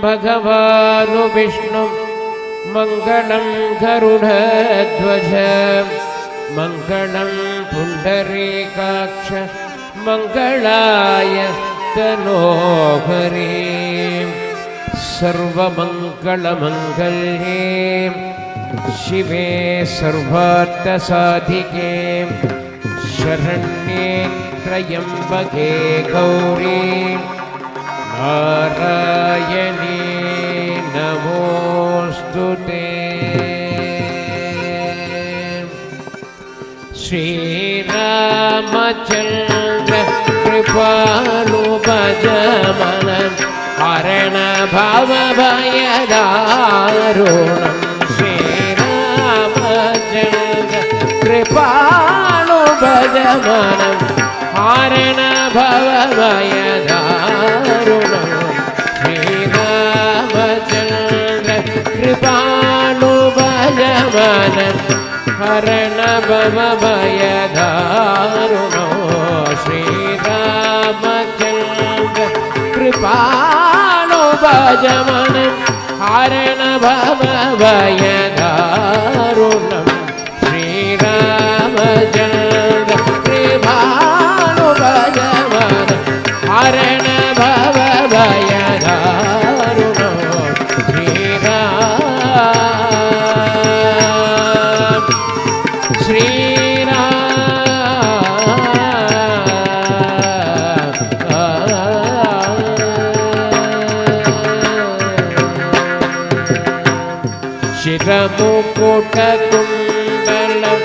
भगवानु विष्णु मङ्गलं गरुडध्वज मङ्गलं पुण्डरीकाक्ष मङ्गलाय तनोहरे सर्वमङ्गलमङ्गल्ये शिवे सर्वार्थसाधिके शरण्ये त्र्यम्बके गौरी नारायणी नमोऽस्तु ते। श्रीरामचन्द्र कृपालु भज मन हरण भवभयदारुणं श्रीरामचन्द्र कृपालु भज मन हरण भवभयदारुणं श्रीरामचन्द्र कृपालु भज मन हरण भवभयदारुणो श्रीरामचन्द्र कृपालु भज मन हरण भवभयदारुणं श्रीरामचन्द्र कृपालु भज मन हरण भवभयदारुणो शिरमुकुटकुण्डलं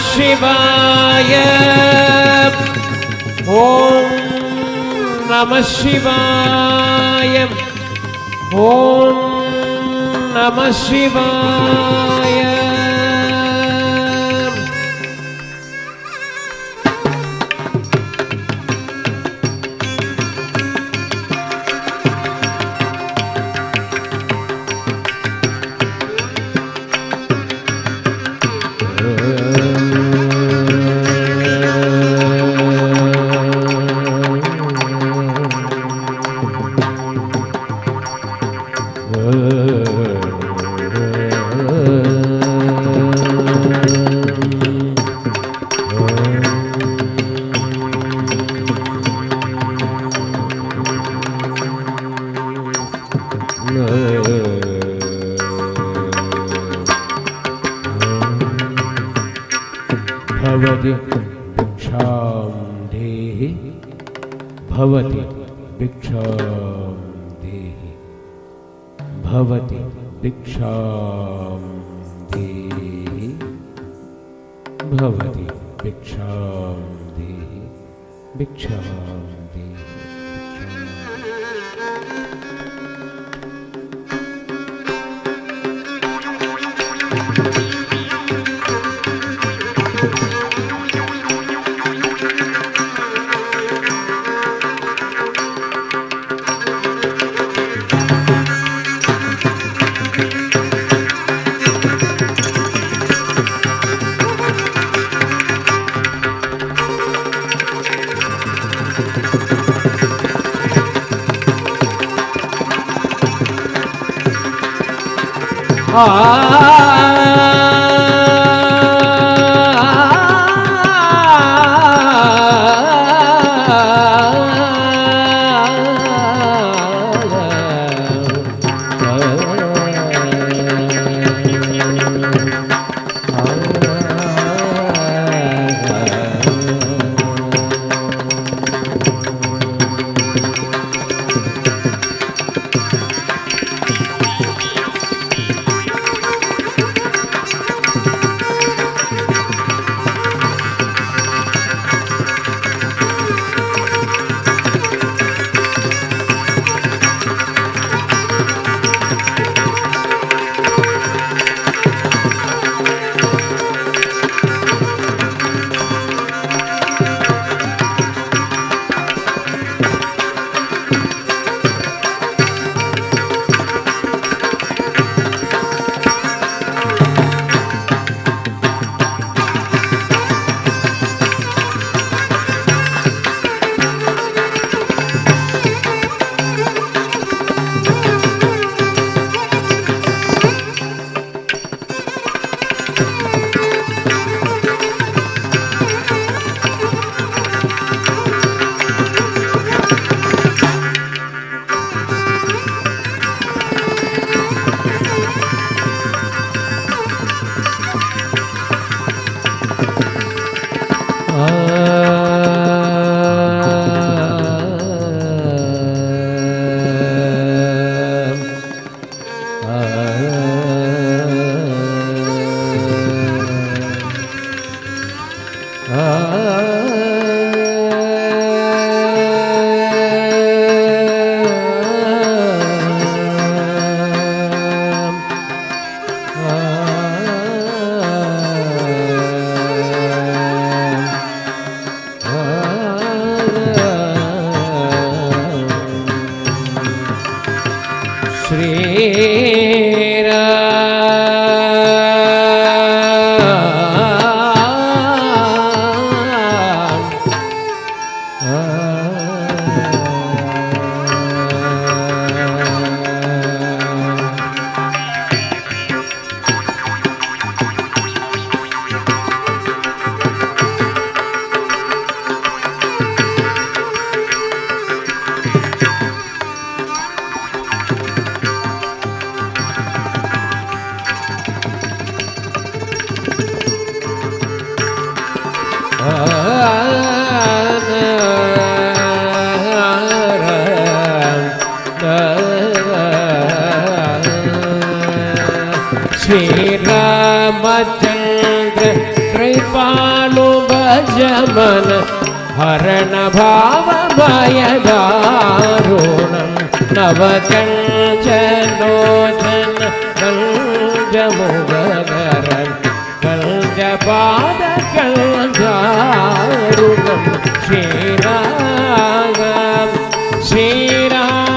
शिवाय ॐ नमः शिवाय ॐ नमः शिवाय भवति भिक्षां देहि भवति भिक्षां देहि भवति भिक्षां देहि भवति भिक्षां देहि भिक्षां देहि श्री रामचंद्र कृपा मन हरण भाव भयदारुणं नवकञ्चलोचन कञ्जमुगधरन् कञ्जपाद कञ्जारुणं श्रीराम श्रीराम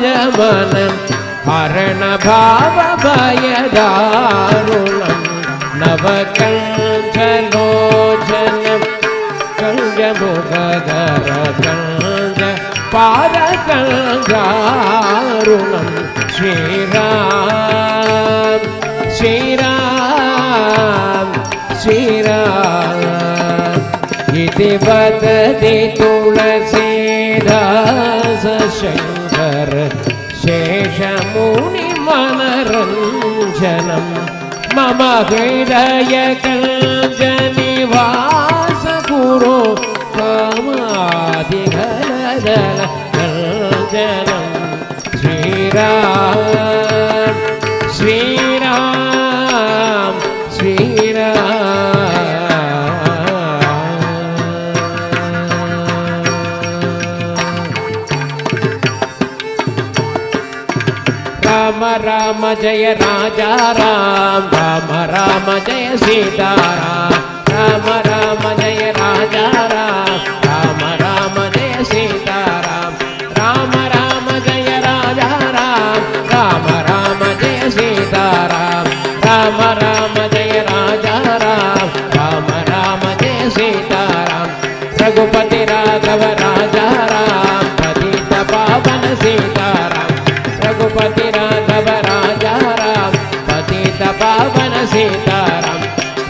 मनम् हरणभावभयदारुणं नवकञ्चलोचनं कञ्जमुखधरकञ्ज पादकञ्जारुणं श्रीराम श्रीराम श्रीराम इति वदति तुलसीदास शङ्कर शेषमुनिमनरञ्जनं मम हृदयकञ्जनिवास कुरु कामादिघनदलकञ्जनं श्रीराम श्रीराम राम राम जय राजा राम राम राम जय सीताराम राम राम जय राजा राम राम राम जय सीताराम राम राम जय राजा राम राम राम जय सीताराम राम राम जय राजा राम राम राम जय सीताराम रघुपति राघव राजा राम पतित पावन सीताराम रघुपति राघव राजा राम पतित पावन सीताराम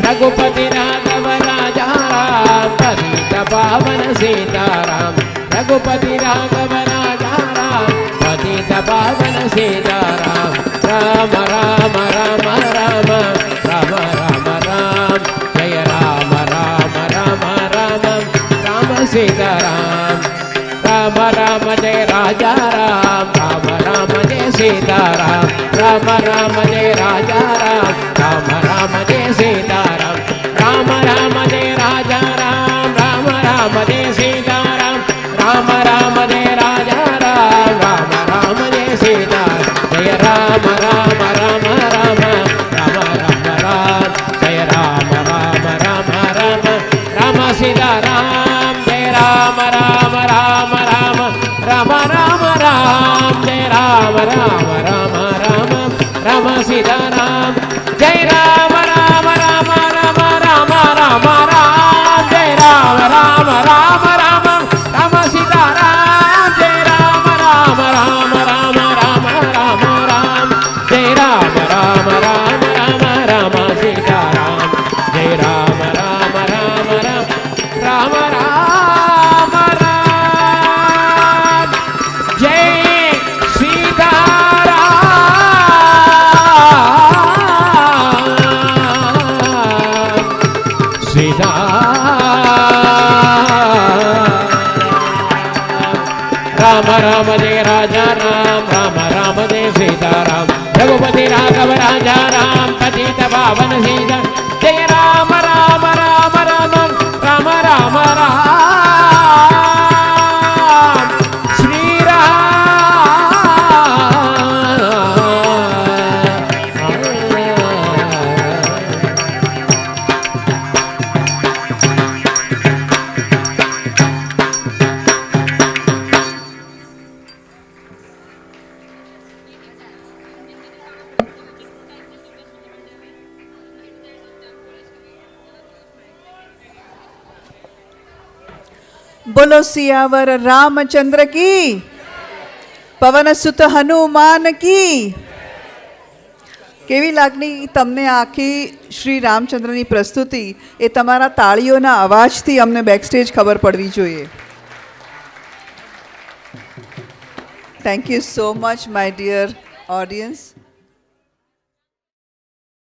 रघुपति राघव राजा राम पतित पावन सीताराम रघुपति राघव राजा राम पतित पावन सीताराम राम राम राम राम राम राम राम जय राम राम राम राम राम सीताराम राम राम जय राजा राम राम राम जय सीताराम राम राम जय राजा राम राम राम जय सीताराम राम राम जय राजा राम राम राम जय सीताराम राम राम जय राजा राम राम राम जय सीताराम जय राम राम राम राम राम राम राम जय राम राम राम राम राम सीताराम जय राम राम राम राम राम राम राम जय राम राम राम राम राम सीताराम जय राम राम राम राम राम राम राम जय राम राम राम राम राम सीताराम जय राम राम राम राम राम राम राम जय राम राम राम राम राम सीताराम जय राम राम राम राम राम राम राम जय राम राम जय राजा राम राम राम जय सीताराम रघुपति राघव राजा राम पतित पावन सीता जय राम राम राम राम राम राम राम श्री बोलो सियावर रामचंद्र की, पवन सुत हनुमान की। કેવી લાગણી તમને આખી શ્રી રામચંદ્રની પ્રસ્તુતિ એ તમારા તાળીઓના અવાજથી અમને બેકસ્ટેજ ખબર પડવી જોઈએ. Thank you so much my dear audience.